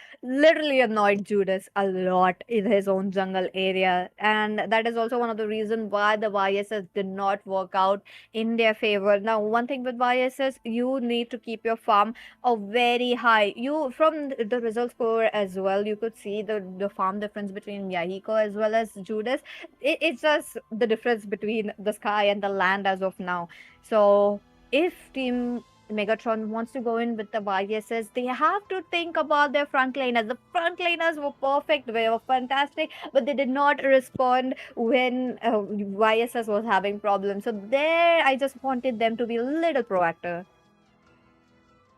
annoyed Judas a lot in his own jungle area, and that is also one of the reasons why the YSS did not work out in their favor. Now, one thing with YSS, you need to keep your farm a very high. You from the result score as well, you could see the farm difference between Yahiko as well as Judas. It's just the difference between the sky and the land as of now. So if Team Megatron wants to go in with the YSS, they have to think about their frontliners. The frontliners were perfect, they were fantastic, but they did not respond when YSS was having problems. So there, I just wanted them to be a little proactive.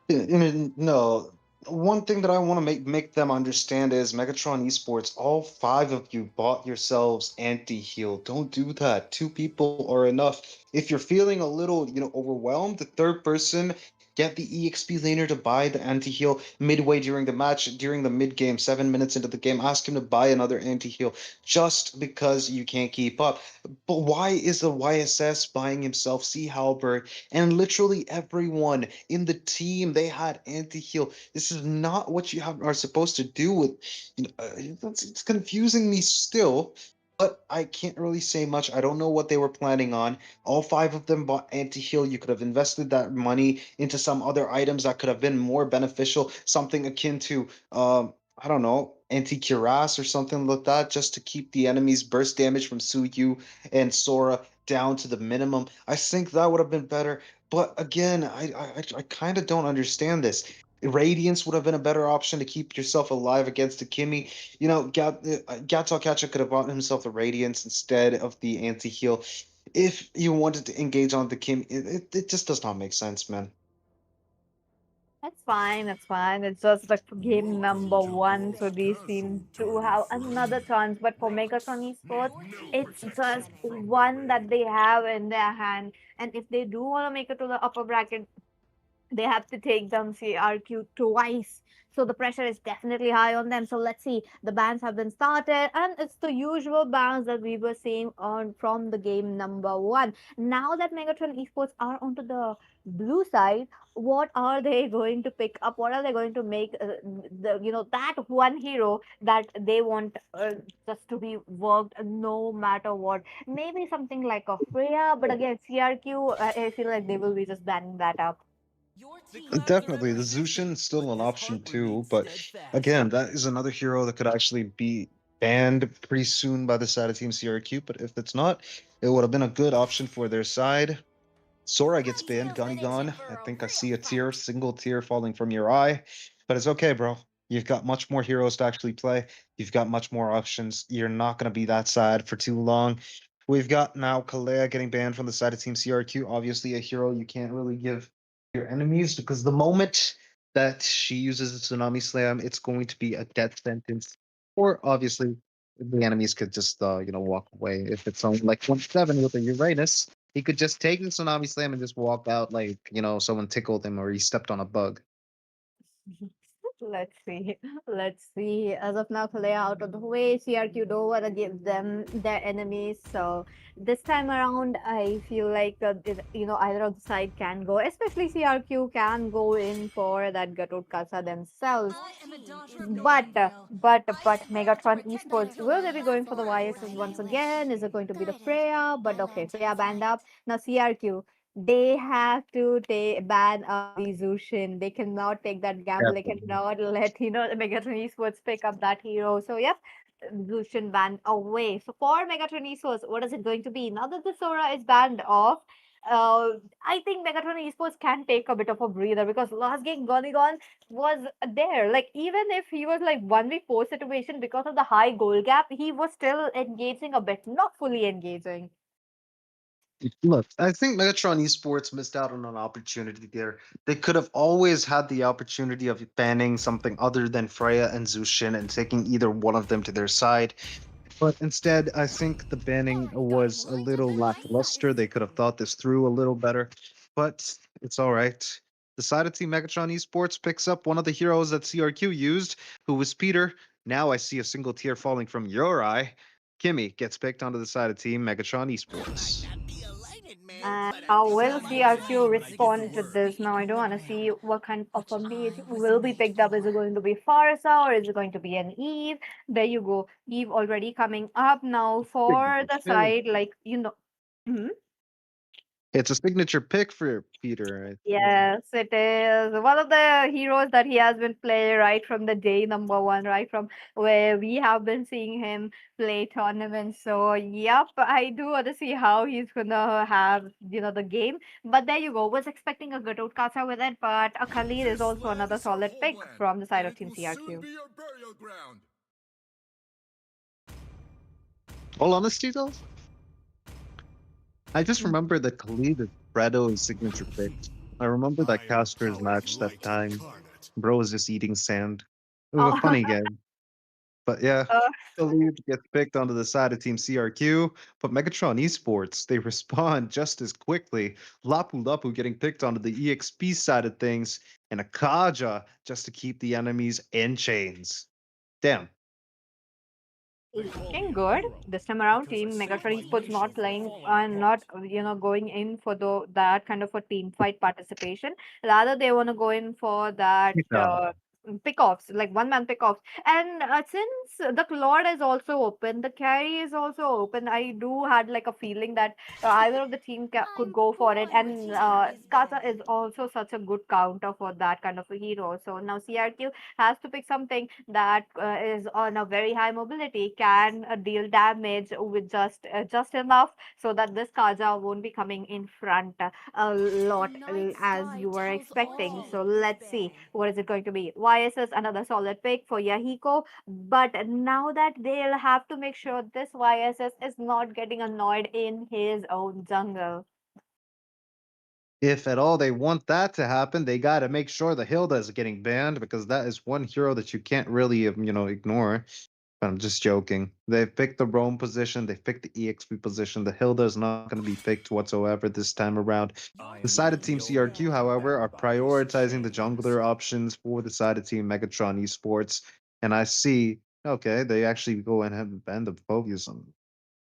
No, one thing that I want to make them understand is Megatron Esports, all five of you bought yourselves anti-heal. Don't do that. Two people are enough. If you're feeling a little, overwhelmed, the third person, get the EXP laner to buy the anti-heal midway during the match, during the mid game, 7 minutes into the game. Ask him to buy another anti-heal just because you can't keep up. But why is the YSS buying himself Sea Halberd and literally everyone in the team they had anti-heal? This is not what are supposed to do with it's confusing me still, but I can't really say much. I don't know what they were planning on. All five of them bought anti-heal. You could have invested that money into some other items that could have been more beneficial, something akin to I don't know, anti-cuirass or something like that, just to keep the enemy's burst damage from Suyu and Sora down to the minimum. I think that would have been better. But again, I kind of don't understand this. Radiance would have been a better option to keep yourself alive against a Kimmy. Gato Kacha could have bought himself the Radiance instead of the anti-heal. If you wanted to engage on the Kim, it just does not make sense, man. That's fine, that's fine. It's just like game number one, so they seem to have another chance. But for Megatron Esports, it's just one that they have in their hand. And if they do want to make it to the upper bracket, They have to take down CRQ twice. So the pressure is definitely high on them. So let's see. The bans have been started, and it's the usual bans that we were seeing on from the game number one. Now that Megatron Esports are onto the blue side, what are they going to pick up? What are they going to make that one hero that they want just to be worked no matter what? Maybe something like a Freya, but again, CRQ, I feel like they will be just banning that up. Definitely, the Zushin is still an option too, but again, that is another hero that could actually be banned pretty soon by the side of Team CRQ. But if it's not, it would have been a good option for their side. Sora gets banned, Gunny gone. I think I see a tier, single tier falling from your eye, but it's okay, bro. You've got much more heroes to actually play. You've got much more options. You're not going to be that sad for too long. We've got now Kalea getting banned from the side of Team CRQ. Obviously, a hero you can't really give your enemies because the moment that she uses a Tsunami Slam, it's going to be a death sentence. Or obviously, the enemies could just walk away. If it's only like 1-7 with a Uranus, he could just take the Tsunami Slam and just walk out like, someone tickled him or he stepped on a bug. Let's see. Let's see. As of now, Kalea out of the way. CRQ don't want to give them their enemies. So this time around, I feel like either of the side can go. Especially CRQ can go in for that Gatot Kasa themselves. But Megatron Esports, will they be going for the YSS once again? Is it going to be the Freya? But okay, Freya banned up. Now CRQ, they have to ban away Zushin. They cannot take that gamble. They Definitely. cannot let Megatron Esports pick up that hero. So yep, Zushin banned away. So for Megatron Esports, what is it going to be? Now that the Sora is banned off, I think Megatron Esports can take a bit of a breather because last game Gonigon was there. Like even if he was like 1v4 situation because of the high goal gap, he was still engaging a bit, not fully engaging. Look, I think Megatron Esports missed out on an opportunity there. They could have always had the opportunity of banning something other than Freya and Zushin and taking either one of them to their side. But instead, I think the banning was a little lackluster. They could have thought this through a little better, but it's all right. The side of Team Megatron Esports picks up one of the heroes that CRQ used, who was Peter. Now I see a single tier falling from your eye. Kimmy gets picked onto the side of Team Megatron Esports. And how will CRQ respond to this? Now, I don't want to see what kind of a mage will be picked up. Is it going to be Farsa or is it going to be an Eve? There you go. Eve already coming up now for Signature the pick. side, like, Mhm. It's a signature pick for Peter. Yes, it is one of the heroes that he has been playing right from the day number one, right from where we have been seeing him play tournaments. So, yep, I do want to see how he's gonna have, the game. But there you go. Was expecting a good Kasa with it, but a Khalid is This also land another is our solid pick homeland, from the side and of it Team will soon CRQ. be your burial ground. All honesty, though, I just remember that Khalid is Fredo's signature pick. I remember that I am a Casper's powerful match that light time. incarnate. Bro was just eating sand. It was a Oh, funny game. But yeah, Khalid gets picked onto the side of Team CRQ, but Megatron Esports, they respond just as quickly. Lapu Lapu getting picked onto the EXP side of things, and a Kaja just to keep the enemies in chains. Damn. They call me looking a good hero this time around. because I Team saved Megatron my Esports nation not from playing falling and not apart. going in for that kind of a team fight participation. Rather, they want to go in for that pick-offs, like one-man pick-offs. And since the Claude is also open, the carry is also open. I do had like a feeling that either of the team could go for it. And Kasa is also such a good counter for that kind of a hero. So now CRQ has to pick something that is on a very high mobility, can deal damage with just enough so that this Kaja won't be coming in front a lot as you were expecting. So let's see what is it going to be. YSS another solid pick for Yahiko, but now that they'll have to make sure this YSS is not getting annoyed in his own jungle. If at all they want that to happen, they got to make sure the Hilda is getting banned because that is one hero that you can't really, ignore. But I'm just joking. They've picked the roam position. They've picked the EXP position. The Hilda is not going to be picked whatsoever this time around. The side of Team CRQ, however, are prioritizing the jungler options for the side of Team Megatron Esports. And I see, okay, they actually go ahead and ban the Phobius on.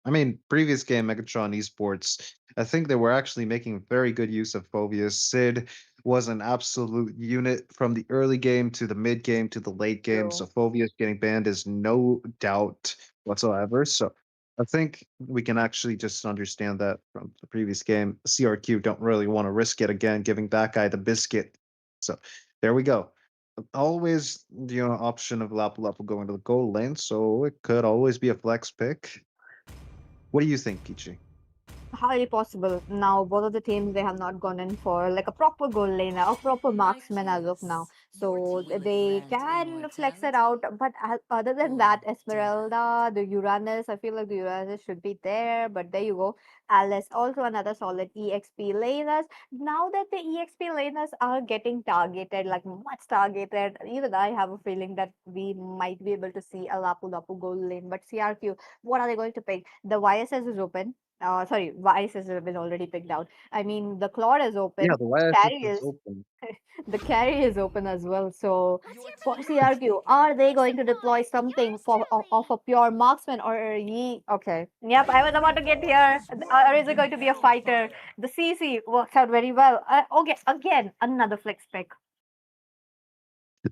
I mean, previous game, Megatron Esports, I think they were actually making very good use of Phobius. Sid was an absolute unit from the early game to the mid game to the late game. So True. Phobius getting banned is no doubt whatsoever. So I think we can actually just understand that from the previous game. CRQ don't really want to risk it again, giving that guy the biscuit. So there we go. Always the option of Lapu Lapu going to the goal lane, so it could always be a flex pick. What do you think, Peachy? Highly possible. Now, both of the teams they have not gone in for like a proper goal laner, a proper marksman as of now. So they can flex it out. But other than that, Esmeralda, the Uranus, I feel like the Uranus should be there. But there you go. Alice, also another solid EXP laners. Now that the EXP laners are getting targeted, like much targeted, even I have a feeling that we might be able to see a Lapu Lapu goal lane. But CRQ, what are they going to pick? The YSS is open. Sorry, Vice has been already picked out. I mean, the Claude is Yeah, open. the YSS Carry is is open. the carry is open as well. So for CRQ, are they going to deploy something for of a pure marksman or ye? Okay, yep, I was about to get here. Or is it going to be a fighter? The CC works out very well. Okay, again another flex pick.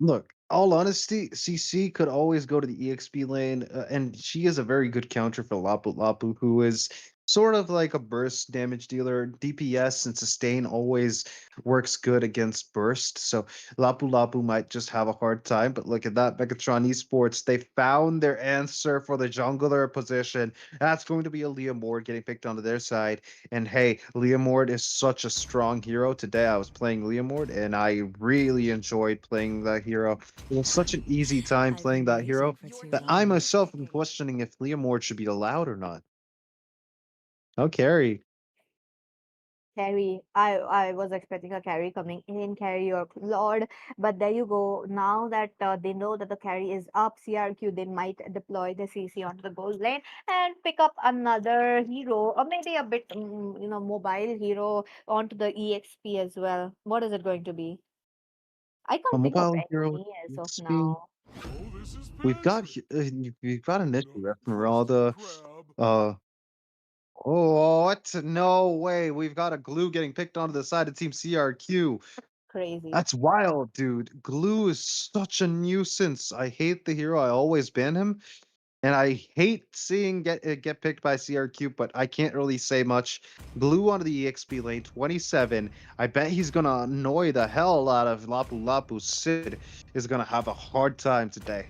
Look, all honesty, CC could always go to the EXP lane, and she is a very good counter for Lapu Lapu, who is sort of like a burst damage dealer. DPS and sustain always works good against burst, so Lapu Lapu might just have a hard time. But look at that, Megatron Esports, they found their answer for the jungler position. That's going to be a Liam Ward getting picked onto their side. And hey, Liam Ward is such a strong hero. Today I was playing Liam Ward and I really enjoyed playing that hero. It was such an easy time playing that hero that I myself am questioning if Liam Ward should be allowed or not. Oh, carry. Carry. I was expecting a carry coming in, carry or Lord, but there you go. Now that they know that the carry is up, CRQ, they might deploy the CC onto the gold lane and pick up another hero, or maybe a bit, mobile hero onto the EXP as well. What is it going to be? I A can't think of mobile hero any as of XP. now. Oh, this is We've got fancy. we've got an issue. Don't trust the Esmeralda. crab. Uh oh, what? No way. We've got a glue getting picked onto the side of Team CRQ. Crazy. That's wild, dude. Glue is such a nuisance. I hate the hero. I always ban him. And I hate seeing get picked by CRQ, but I can't really say much. Glue onto the EXP lane, 27. I bet he's gonna annoy the hell out of Lapu Lapu. Sid is gonna have a hard time today.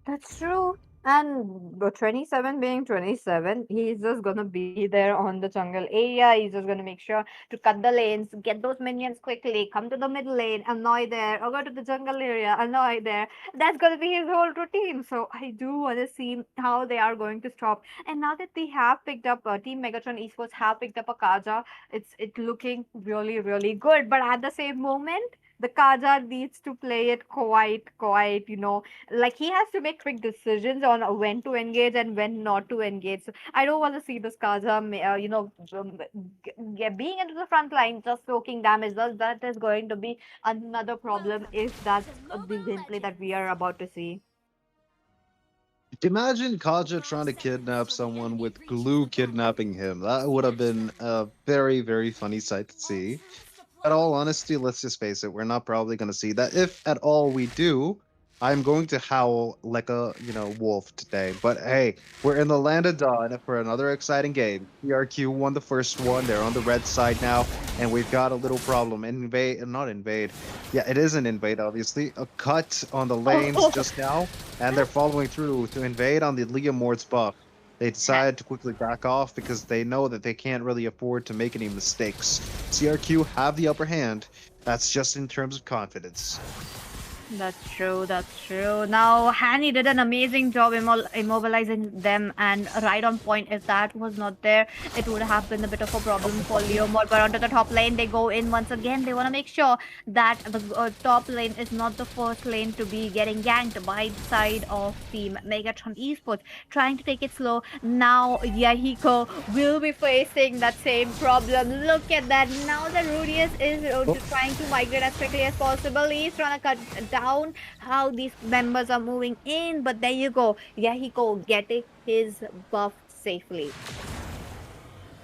That's true. And the 27 being 27, he's just gonna be there on the jungle area. He's just gonna make sure to cut the lanes, get those minions quickly, come to the middle lane, annoy there, or go to the jungle area, annoy there. That's gonna be his whole routine. So I do wanna see how they are going to stop. And now that they have picked up, Team Megatron Esports have picked up a Kaja, it's looking really, really good. But at the same moment, the Kaja needs to play it quite, like he has to make quick decisions on when to engage and when not to engage. So I don't want to see this Kaza, being into the front line, just soaking damage. That is going to be another problem if that's the gameplay that we are about to see. Imagine Kaja trying to kidnap someone with Glue kidnapping him. That would have been a very, very funny sight to see. At all honesty, let's just face it, we're not probably going to see that. If at all we do, I'm going to howl like a, wolf today. But hey, we're in the land of dawn for another exciting game. PRQ won the first one. They're on the red side now, and we've got a little problem. Invade, not invade. Yeah, it is an invade, obviously. A cut on the lanes just now, and they're following through to invade on the Liam Ward's buff. They decide to quickly back off because they know that they can't really afford to make any mistakes. CRQ have the upper hand. That's just in terms of confidence. That's true. That's true. Now, Hani did an amazing job immobilizing them and right on point. If that was not there, it would have been a bit of a problem for Leo Mod. But onto the top lane, they go in once again. They want to make sure that the top lane is not the first lane to be getting ganked by the side of Team Megatron Esports, trying to take it slow. Now, Yahiko will be facing that same problem. Look at that. Now, the Rudius is trying to migrate as quickly as possible. He's trying to cut down how these members are moving in, but there you go. Yahiko getting his buff safely.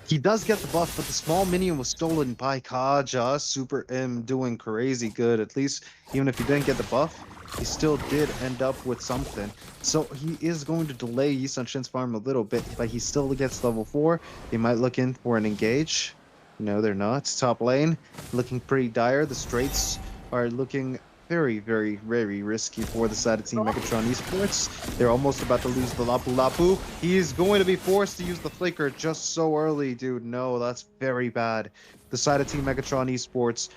He does get the buff, but the small minion was stolen by Kaja. Super M doing crazy good. At least, even if he didn't get the buff, he still did end up with something. So he is going to delay Yisun Shin's farm a little bit, but he still gets level 4. They might look in for an engage. No, they're not. Top lane looking pretty dire. The straights are looking very, very, very risky for the side of Team Megatron Esports. They're almost about to lose the Lapu Lapu. He's going to be forced to use the Flicker just so early, dude. No, that's very bad. The side of Team Megatron Esports,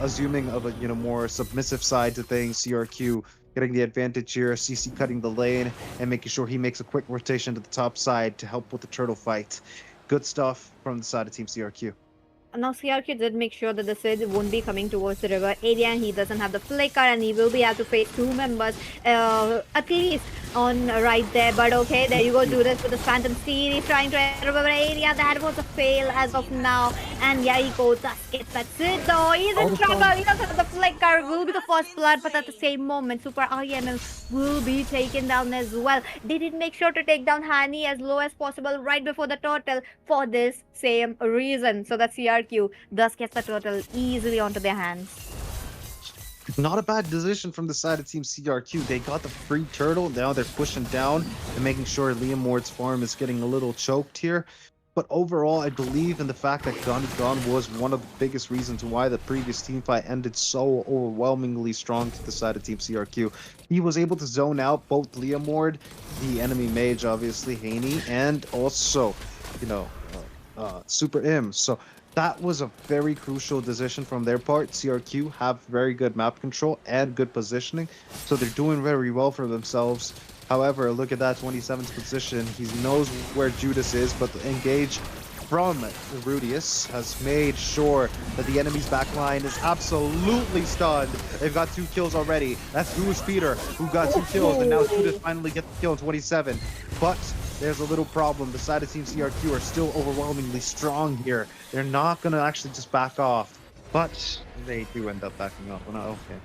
assuming of a more submissive side to things, CRQ getting the advantage here, CC cutting the lane and making sure he makes a quick rotation to the top side to help with the turtle fight. Good stuff from the side of Team CRQ. Now CRQ did make sure that the Sid won't be coming towards the river area. He doesn't have the flicker and he will be able to face 2 members at least on right there. But okay, there you go, Judas with the Phantom Steed. He's trying to enter river area. That was a fail as of now. And Yahiko does get that Sid though. He's in trouble. He doesn't have the flicker. Will be the first blood, but at the same moment, Super REML will be taken down as well. They did make sure to take down Hani as low as possible right before the turtle for this same reason. So that's CRQ thus gets the turtle easily onto their hands. Not a bad decision from the side of Team CRQ. They got the free turtle. Now they're pushing down and making sure Liam Ward's farm is getting a little choked here. But overall, I believe in the fact that Gandhi Gon was one of the biggest reasons why the previous team fight ended so overwhelmingly strong to the side of Team CRQ. He was able to zone out both Liam Ward, the enemy mage, obviously, Haney, and also, Super M. So that was a very crucial decision from their part. CRQ have very good map control and good positioning, so they're doing very well for themselves. However, look at that 27th position. He knows where Judas is, but the engage from Rudius has made sure that the enemy's backline is absolutely stunned. They've got 2 kills already. That's Goose Peter who got 2 kills, and now Judas finally gets the kill in 27. But there's a little problem. The side of Team CRQ are still overwhelmingly strong here. They're not going to actually just back off, but they do end up backing off. Well, okay.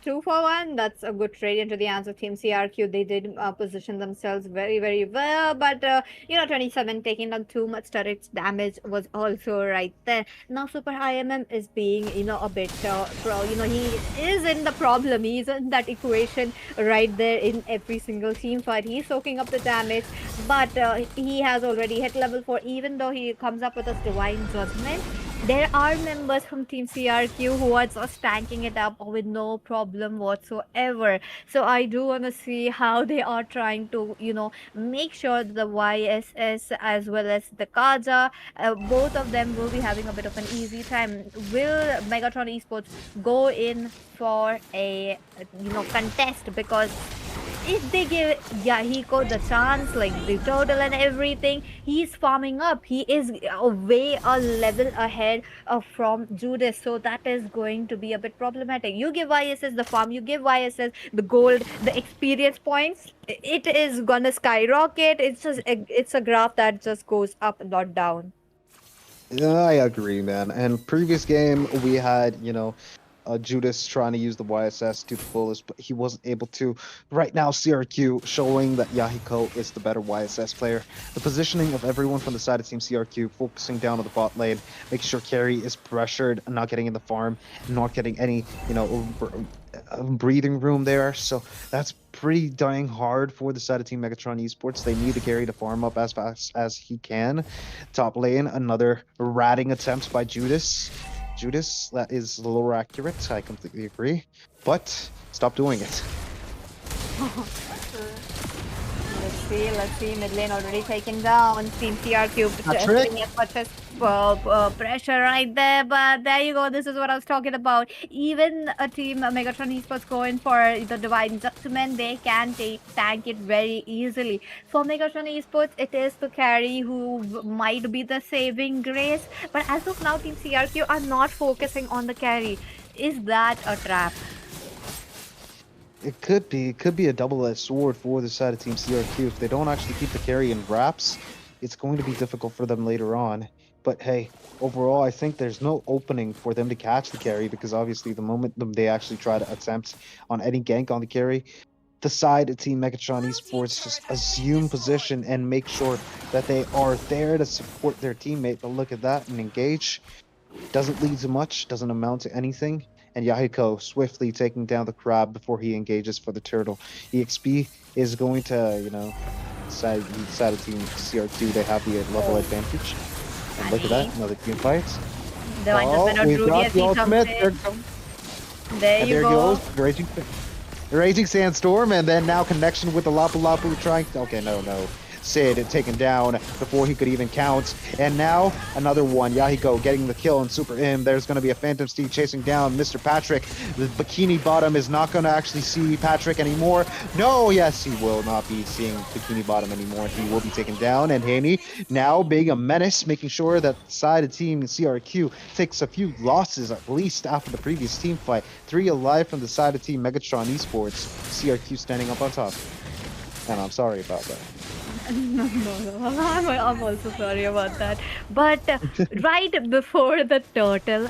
2 for 1. That's a good trade into the hands of Team CRQ. They did position themselves very, very well. But, 27 taking down too much turret damage was also right there. Now, Super IMM is being, a bit, he is in the problem. He's in that equation right there in every single team fight. He's soaking up the damage. But he has already hit level 4, even though he comes up with a Divine Judgment. There are members from Team CRQ who are just tanking it up with no problem whatsoever. So I do want to see how they are trying to, make sure the YSS as well as the Kaja, both of them will be having a bit of an easy time. Will Megatron Esports go in for a, contest? Because if they give Yahiko the chance, like the turtle and everything, he's farming up. He is way a level ahead from Judas. So that is going to be a bit problematic. You give YSS the farm, you give YSS the gold, the experience points, it is gonna skyrocket. It's a graph that just goes up, not down. Yeah, I agree, man. And previous game, we had, Judas trying to use the YSS to the fullest, but he wasn't able to. Right now, CRQ showing that Yahiko is the better YSS player. The positioning of everyone from the side of Team CRQ, focusing down on the bot lane, making sure carry is pressured, not getting in the farm, not getting any, breathing room there. So that's pretty dying hard for the side of Team Megatron Esports. They need to carry the farm up as fast as he can. Top lane, another ratting attempt by Judas. That is a little accurate, I completely agree. But stop doing it. Let's see. Mid lane already taken down. Team CRQ Patrick? putting as much as pressure right there. But there you go. This is what I was talking about. Even a team Megatron Esports going for the Divine Judgment, they can tank it very easily. For Megatron Esports, it is the carry who might be the saving grace. But as of now, Team CRQ are not focusing on the carry. Is that a trap? It could be. It could be a double-edged sword for the side of Team CRQ. If they don't actually keep the carry in wraps, it's going to be difficult for them later on. But hey, overall, I think there's no opening for them to catch the carry because obviously the moment they actually try to attempt on any gank on the carry, the side of Team Megatron Esports just assume position and make sure that they are there to support their teammate. But look at that and engage. Doesn't lead to much, doesn't amount to anything. And Yahiko swiftly taking down the crab before he engages for the turtle. EXP is going to, side of Team CR2, they have the level advantage. And look at that, another team fight. Divine Oh, Judgment on we've Rudy got as the he comes ultimate. in. There And you there go. goes the Raging Sandstorm, and then now connection with the Lapu Lapu trying. Okay, no. Sid taken down before he could even count. And now another one. Yahiko getting the kill on Super M. There's going to be a Phantom Steed chasing down Mr. Patrick. The Bikini Bottom is not going to actually see Patrick anymore. No, yes, he will not be seeing Bikini Bottom anymore. He will be taken down. And Haney now being a menace, making sure that the side of Team CRQ takes a few losses at least after the previous team fight. 3 alive from the side of Team Megatron Esports. CRQ standing up on top. And I'm sorry about that. No. I'm also sorry about that. But right before the turtle,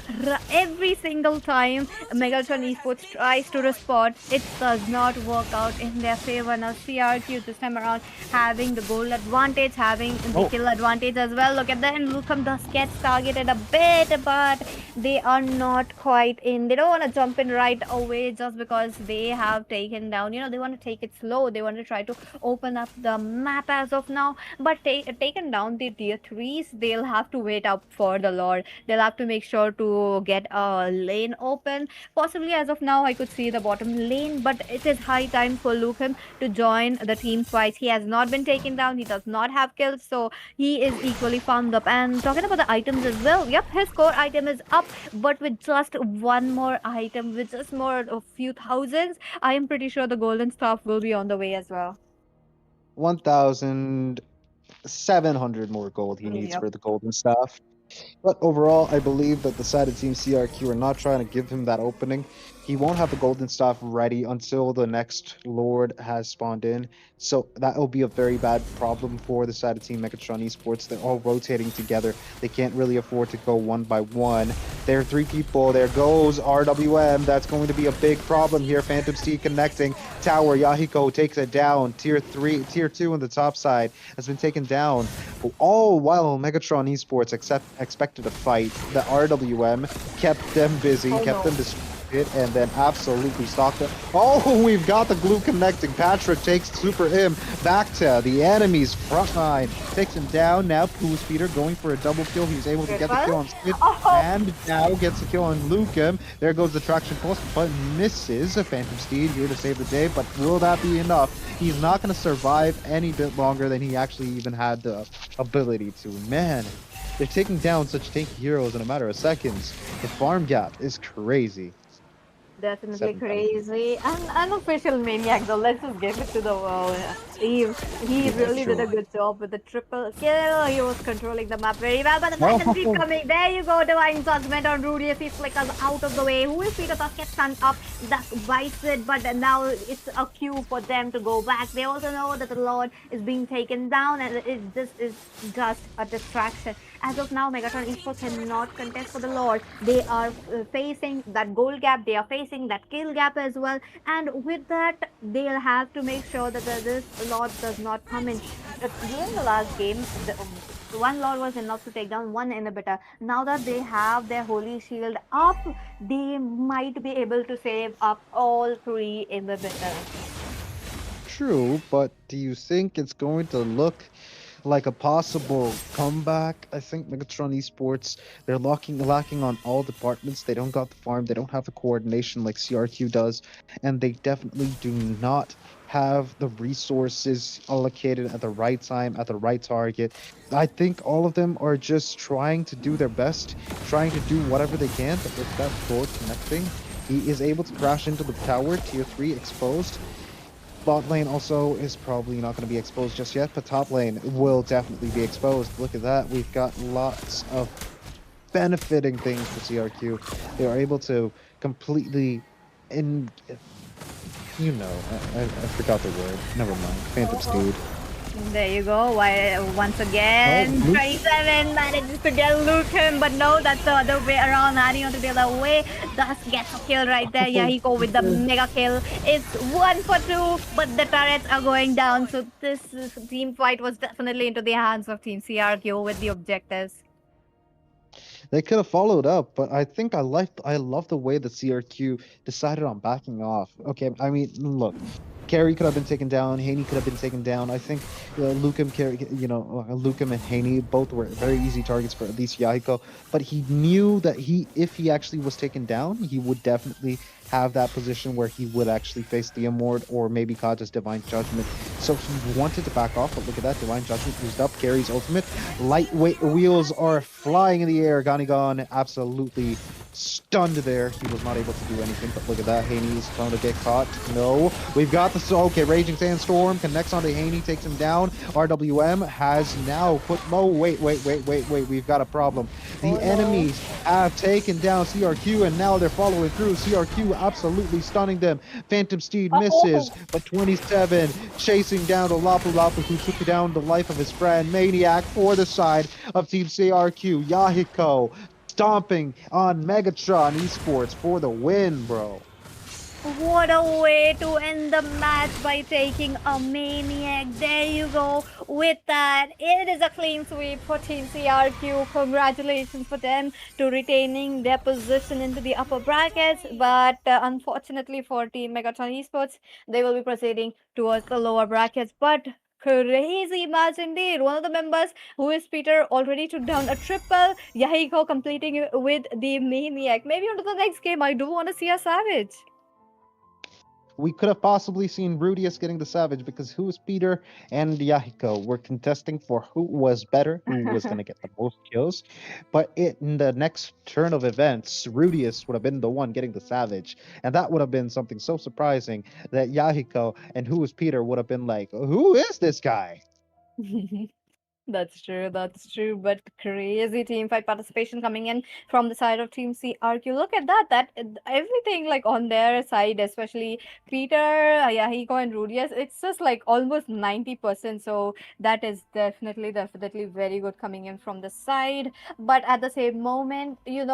every single time Megatron Esports tries to respond, it does not work out in their favor. Now CRQ this time around having the goal advantage, having the kill advantage as well. Look at that, and Lucum does get targeted a bit, but they are not quite in. They don't want to jump in right away just because they have taken down. They want to take it slow. They want to try to open up the map as of now, but taken down the tier 3s, they'll have to wait up for the Lord. They'll have to make sure to get a lane open. Possibly as of now, I could see the bottom lane, but it is high time for Lucan to join the team fight. He has not been taken down. He does not have kills, so he is equally farmed up. And talking about the items as well, yep, his core item is up, but with just one more item, with just more a few thousands, I am pretty sure the golden staff will be on the way as well. 1,700 more gold he needs Yep. for the golden staff. But overall, I believe that the side of Team CRQ are not trying to give him that opening. He won't have the golden staff ready until the next Lord has spawned in. So that will be a very bad problem for the side of Team Megatron Esports. They're all rotating together. They can't really afford to go one by one. There are 3 people. There goes RWM. That's going to be a big problem here. Phantom Steed connecting. Tower. Yahiko takes it down. Tier 2 on the top side has been taken down. All while Megatron Esports expected a fight. The RWM kept them busy, kept them distracted, and then absolutely stalked them. Oh, we've got the glue connecting. Patrick takes Super M back to the enemy's front line. Takes him down. Now Pooh Speeder going for a double kill. He's able to get the kill on Skid. And now gets the kill on Lukem. There goes the traction pulse, but misses. A Phantom Steed here to save the day, but will that be enough? He's not going to survive any bit longer than he actually even had the ability to. Man, they're taking down such tanky heroes in a matter of seconds. The farm gap is crazy. Definitely 7,000. crazy. And unofficial maniac though. Let's just give it to the Steve. He really did a good job with the triple kill. He was controlling the map very well. But the Phantom Steed coming. There you go. Divine Judgment on Rudy as he flickers out of the way. Who is Peter Tusk gets stunned up. Duck bites it. But now it's a cue for them to go back. They also know that the Lord is being taken down. And this is just a distraction. As of now, Megatron Esports cannot contest for the Lord. They are facing that goal gap. They are facing that kill gap as well. And with that, they'll have to make sure that this Lord does not come in. During the last game, one Lord was enough to take down one inhibitor. Now that they have their Holy Shield up, they might be able to save up all 3 inhibitors. True, but do you think it's going to look like a possible comeback. I think Megatron Esports, they're lacking on all departments. They don't got the farm. They don't have the coordination like CRQ does, and they definitely do not have the resources allocated at the right time at the right target. I think all of them are just trying to do their best, trying to do whatever they can, but with that door connecting, he is able to crash into the tower, tier 3 exposed. Bot lane also is probably not going to be exposed just yet, but top lane will definitely be exposed. Look at that. We've got lots of benefiting things for CRQ. They are able to completely in I forgot the word. Never mind. Phantom Steed. There you go. Why once Oh, again, Luke. 27 manages to get Lucan, but no, that's the other way around. Adding onto the other way, thus gets a kill right there. Yahiko with the mega kill. It's 1 for 2, but the turrets are going down. So team fight was definitely into the hands of Team CRQ with the objectives. They could have followed up, but I love the way the CRQ decided on backing off. Okay, I mean, look, Carey could have been taken down, Haney could have been taken down. I think Lukem, Lukem and Haney both were very easy targets for at least Yahiko, but he knew that if he actually was taken down, he would definitely have that position where he would actually face the Immort or maybe Kaja's Divine Judgment. So he wanted to back off, but look at that. Divine Judgment used up. Carry's ultimate. Lightweight wheels are flying in the air. Ganigan absolutely stunned there. He was not able to do anything, but look at that. Haney is trying to get caught. No. We've got the... Okay, Raging Sandstorm connects onto Haney, takes him down. RWM has now put... Oh, wait. We've got a problem. The enemies have taken down CRQ, and now they're following through. CRQ absolutely stunning them. Phantom Steed misses, but 27 chasing down the Lapu Lapu, who took down the life of his friend. Maniac for the side of Team CRQ. Yahiko stomping on Megatron Esports for the win, bro. What a way to end the match by taking a maniac. There you go. With that, it is a clean sweep for Team CRQ. Congratulations for them to retaining their position into the upper brackets. But unfortunately for Team Megatron Esports, they will be proceeding towards the lower brackets. But crazy match indeed. One of the members, who is Peter, already took down a triple. Yahiko completing it with the maniac. Maybe onto the next game. I do want to see a Savage. We could have possibly seen Rudius getting the Savage because who's Peter and Yahiko were contesting for who was better, who was going to get the most kills. But in the next turn of events, Rudius would have been the one getting the Savage. And that would have been something so surprising that Yahiko and who is Peter would have been like, who is this guy? That's true, that's true. But crazy team fight participation coming in from the side of Team CRQ. Look at that. Everything like on their side, especially Peter, Yahiko, and Rudius, it's just like almost 90%. So that is definitely very good coming in from the side. But at the same moment, Team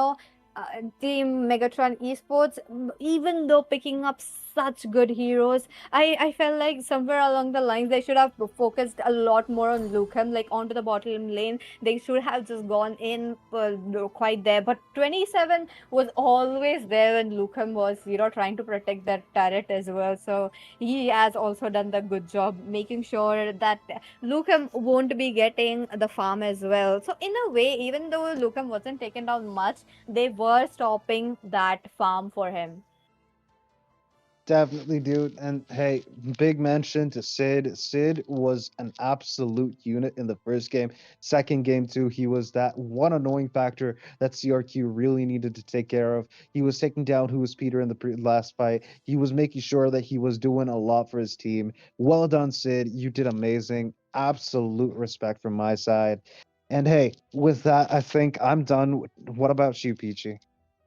Megatron Esports, even though picking up such good heroes, I felt like somewhere along the lines they should have focused a lot more on Lucan, like onto the bottom lane. They should have just gone in quite there. But 27 was always there when Lucan was, trying to protect that turret as well. So he has also done the good job making sure that Lucan won't be getting the farm as well. So in a way, even though Lucan wasn't taken down much, they were stopping that farm for him. Definitely, dude. And hey, big mention to Sid. Sid was an absolute unit in the first game. Second game, too, he was that one annoying factor that CRQ really needed to take care of. He was taking down who was Peter in the last fight. He was making sure that he was doing a lot for his team. Well done, Sid. You did amazing. Absolute respect from my side. And hey, with that, I think I'm done. What about you, Peachy?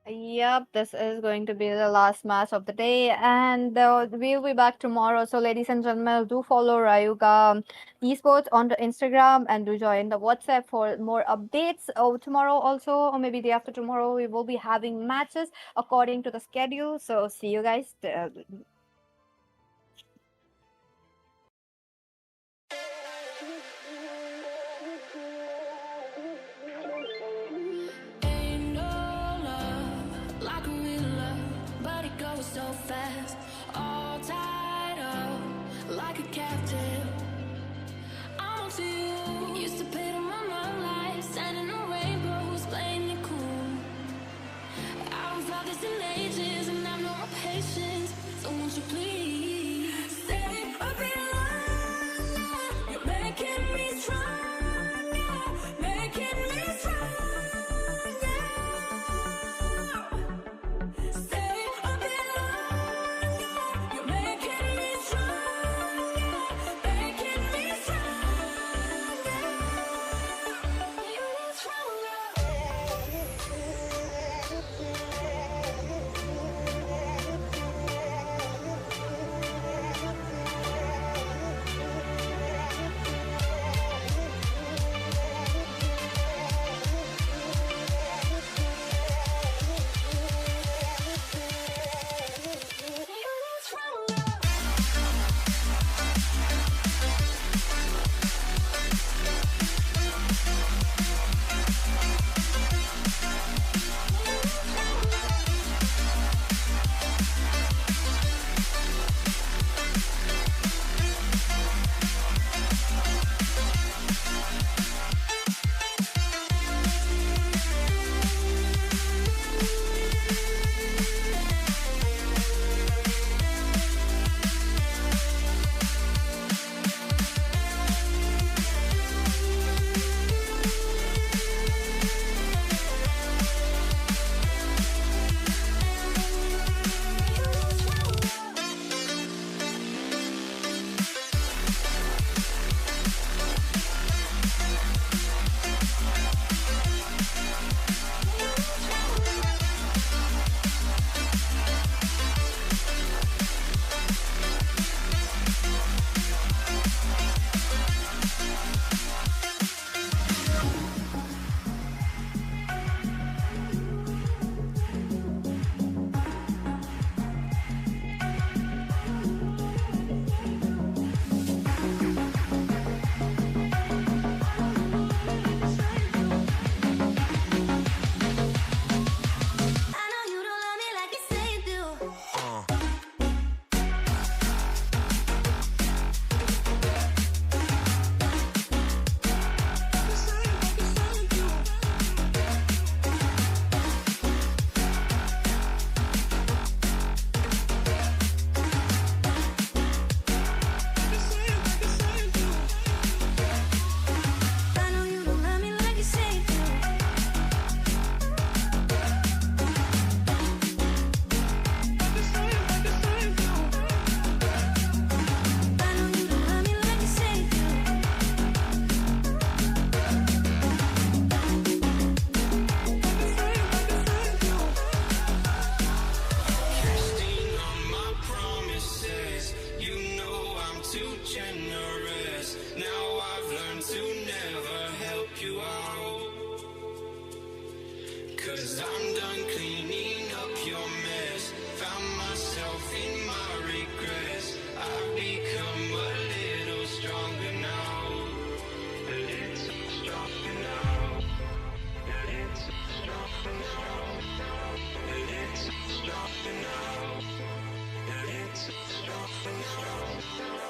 Yep, this is going to be the last match of the day, and we'll be back tomorrow. So, ladies and gentlemen, do follow Rayuga Esports on the Instagram and do join the WhatsApp for more updates. Oh, tomorrow also, or maybe the after tomorrow, we will be having matches according to the schedule. So, see you guys. Ain't no love like a real love, but it goes so fast. All tied up like a captive. I'm to you. dissipate on my mind like sand in a rainbow. Who's playing it cool? I haven't felt this in ages, and I've no more patience. So won't you please stay a bit longer? You're making me stronger, making me stronger. Stay a bit longer. You're making me stronger, making me stronger. You need stronger. Cause I'm done cleaning up your mess. Found myself in my regrets. I've become a little stronger now. A little stronger now. A little stronger now. A little stronger now. A little stronger now.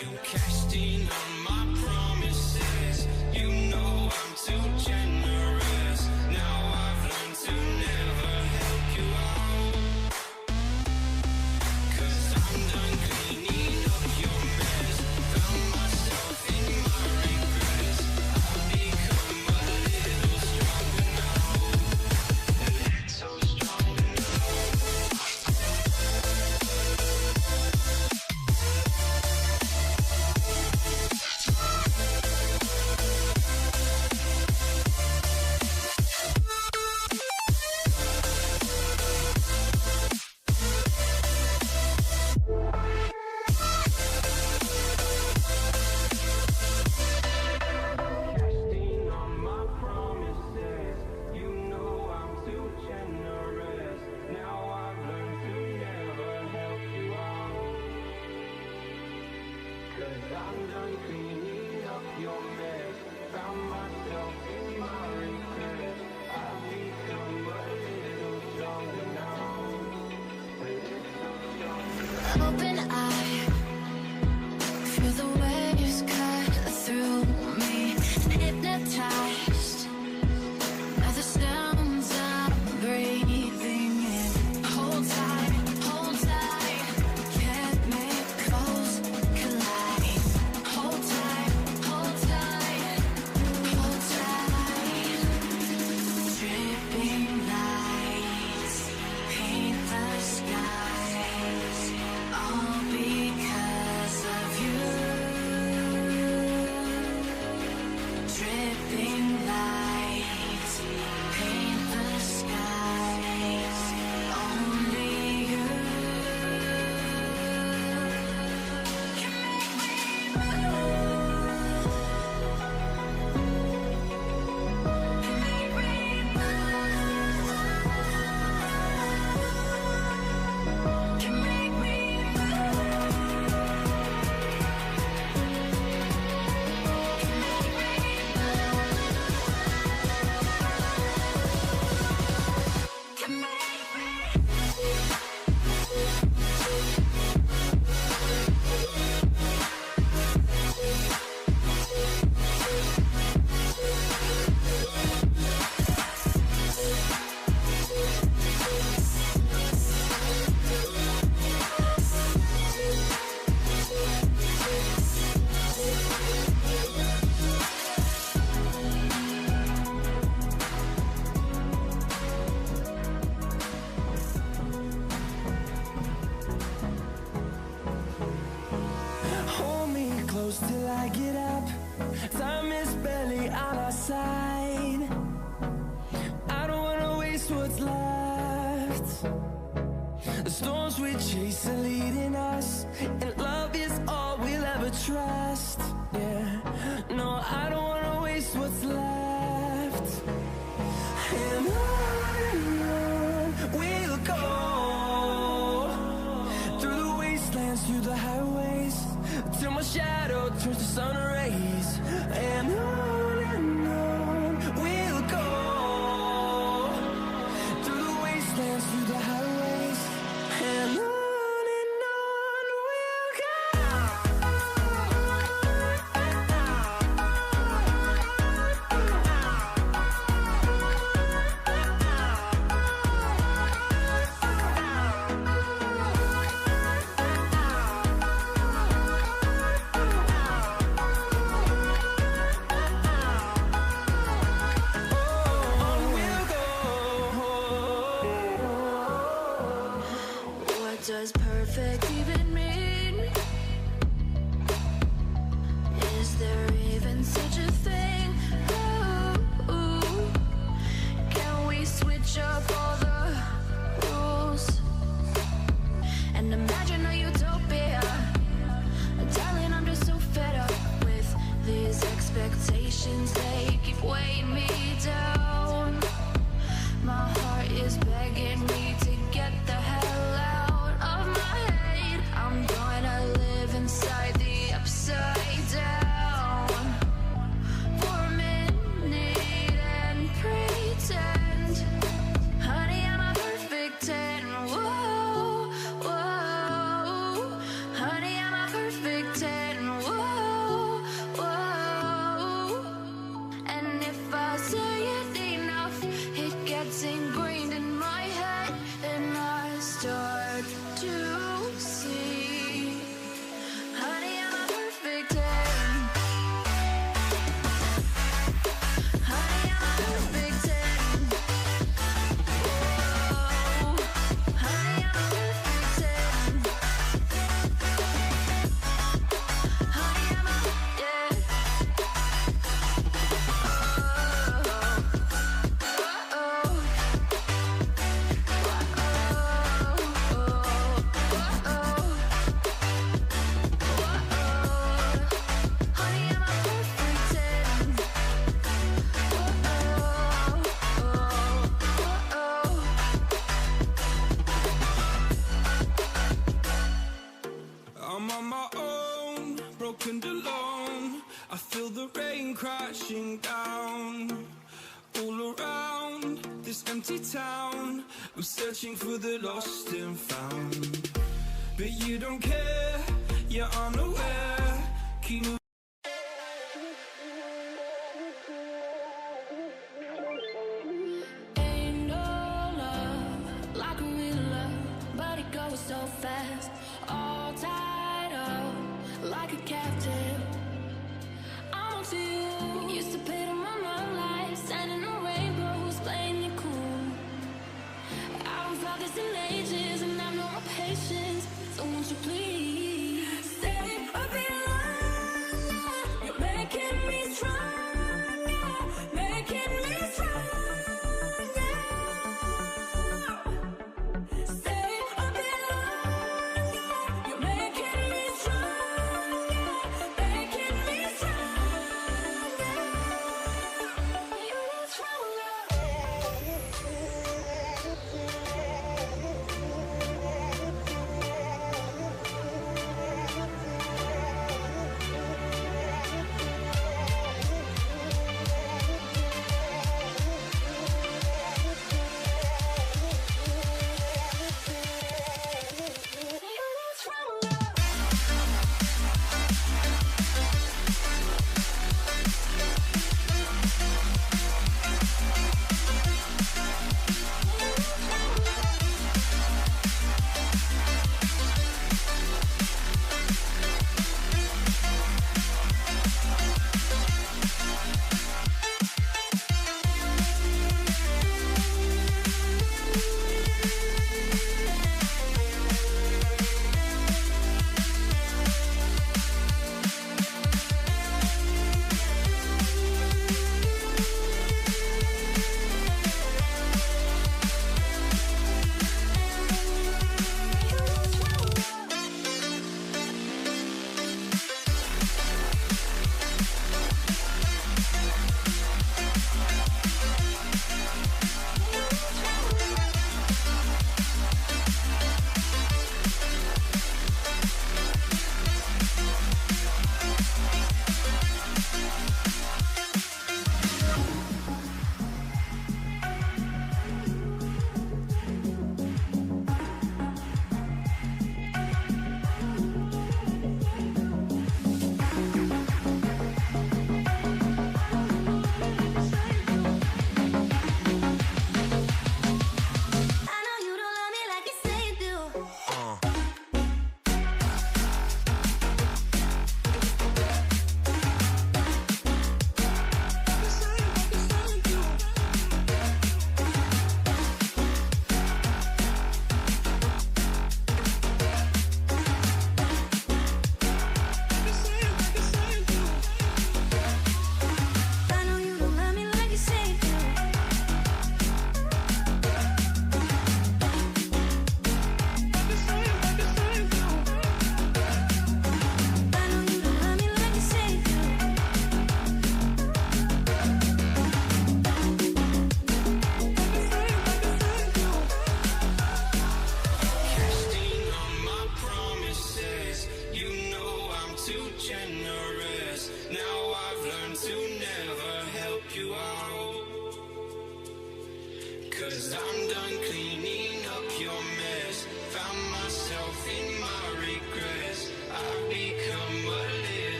You cashed in on my promises. You know I'm too generous. Now I've learned to never help you out. Cause I'm done cleaning up your mess. Found myself in my regrets. I've become a little stronger now. A little stronger Open eye, feel the waves cut through The storms we chase are leading us, and love is all we'll ever trust. Yeah, no, I don't wanna waste what's left. And on we'll go, through the wastelands, through the highways, till my shadow turns to sun rays. And on we'll go, through the wastelands, through the highways, and on we'll go. What does perfect even mean? Is there even such a thing? Ooh, can we switch up all the rules and imagine a utopia? Darling, I'm just so fed up with these expectations. They keep weighing me down. My heart is begging me to get the hell out of my head. I'm gonna live inside the upside down for a minute and pretend, honey, I'm a perfect 10. Whoa, whoa, honey, I'm a perfect 10. Whoa, whoa, and if I say it enough, it gets ingrained in my head, and I start to see, honey, I'm a perfect 10. Honey, I'm a perfect 10. Whoa, honey, I'm a perfect 10. Honey, I'm a, yeah. I'm on my own, broken alone. I feel the rain crashing down all around this empty town. I'm searching for the lost and found, but you don't care, you're unaware. Keep moving. Ain't no love like a real love, but it goes so fast. All tied up like a captive. I'm on to you. Used to pay to my life, standing on rainbows, playing it cool. I don't felt this in ages, and I've no more patience. So won't you please stay a bit longer? You're making me stronger, making me stronger. Stay a bit longer. You're making me stronger, making me stronger. You get stronger.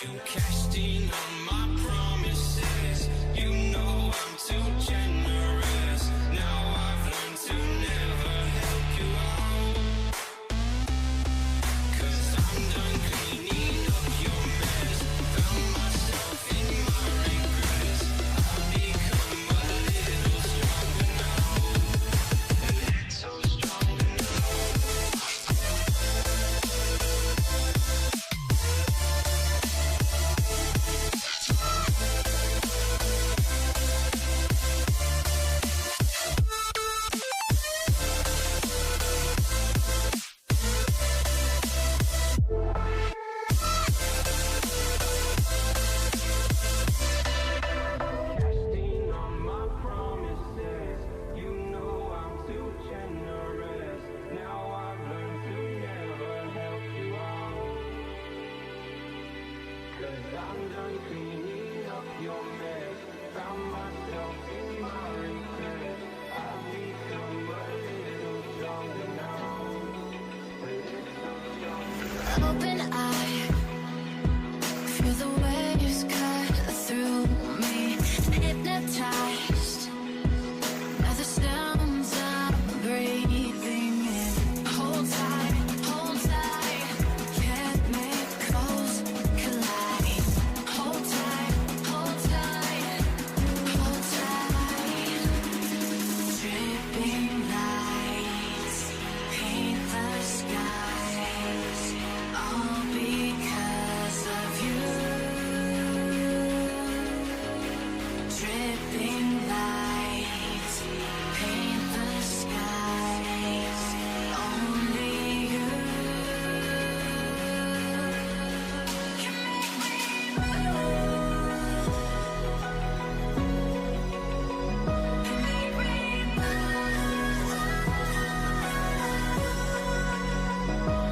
You cashed in on my promises. You know I'm too generous. Now I've learned to never help you out. 'Cause I'm done cleaning up your mess. Found myself in my regrets. I've become a little stronger now. A little stronger now. Casting on my promises. You know I'm too generous. Now I've learned to never help you out. 'Cause I'm done cleaning up your mess. Found myself in my regrets. I've become a little stronger now. A little stronger now. Open eye, feel the waves cut through me. Hypnotized by the sounds I'm breathing in. Hold tight, chemicals collide. Hold tight, hold tight, hold tight. Dripping lights paint the skies, all because of you. Dripping lights paint the skies, only you can make me move. Can make me move.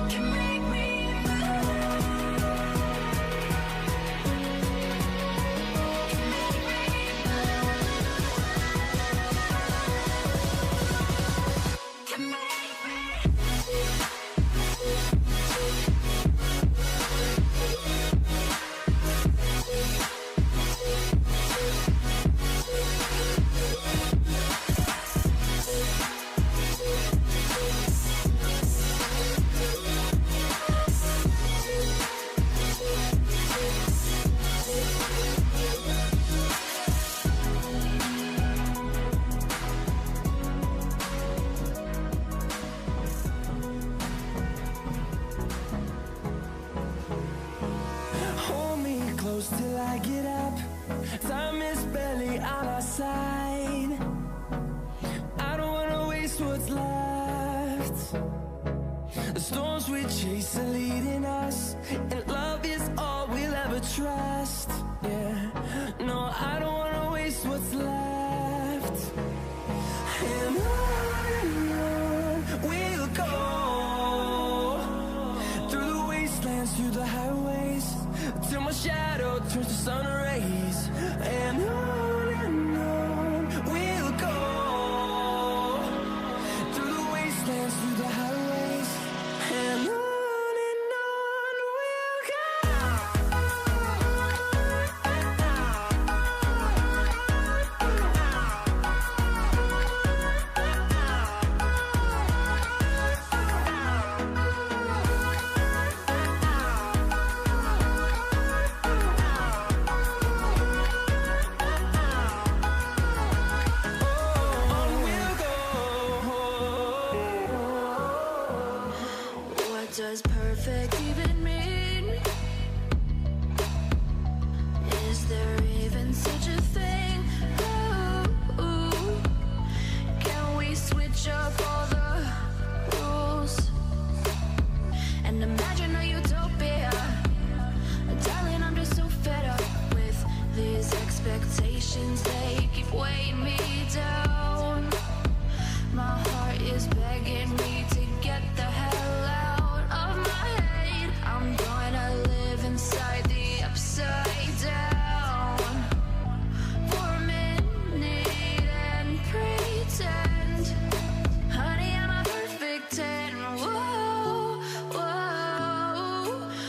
Can make me Hold me close till I get up. Time is barely on our side. I don't wanna waste what's left. The storms we chase are leading us, and love is all we'll ever trust. Yeah, no, I don't wanna waste what's left. And on we'll go, through the wastelands, through the highways, till my shadow turns to sun rays. And on we'll go, through the wastelands, through the highways. And on we'll go. What does perfect even mean? Is there even such a thing? Ooh, can we switch up all the rules and imagine a utopia? Darling, I'm just so fed up with these expectations. They keep weighing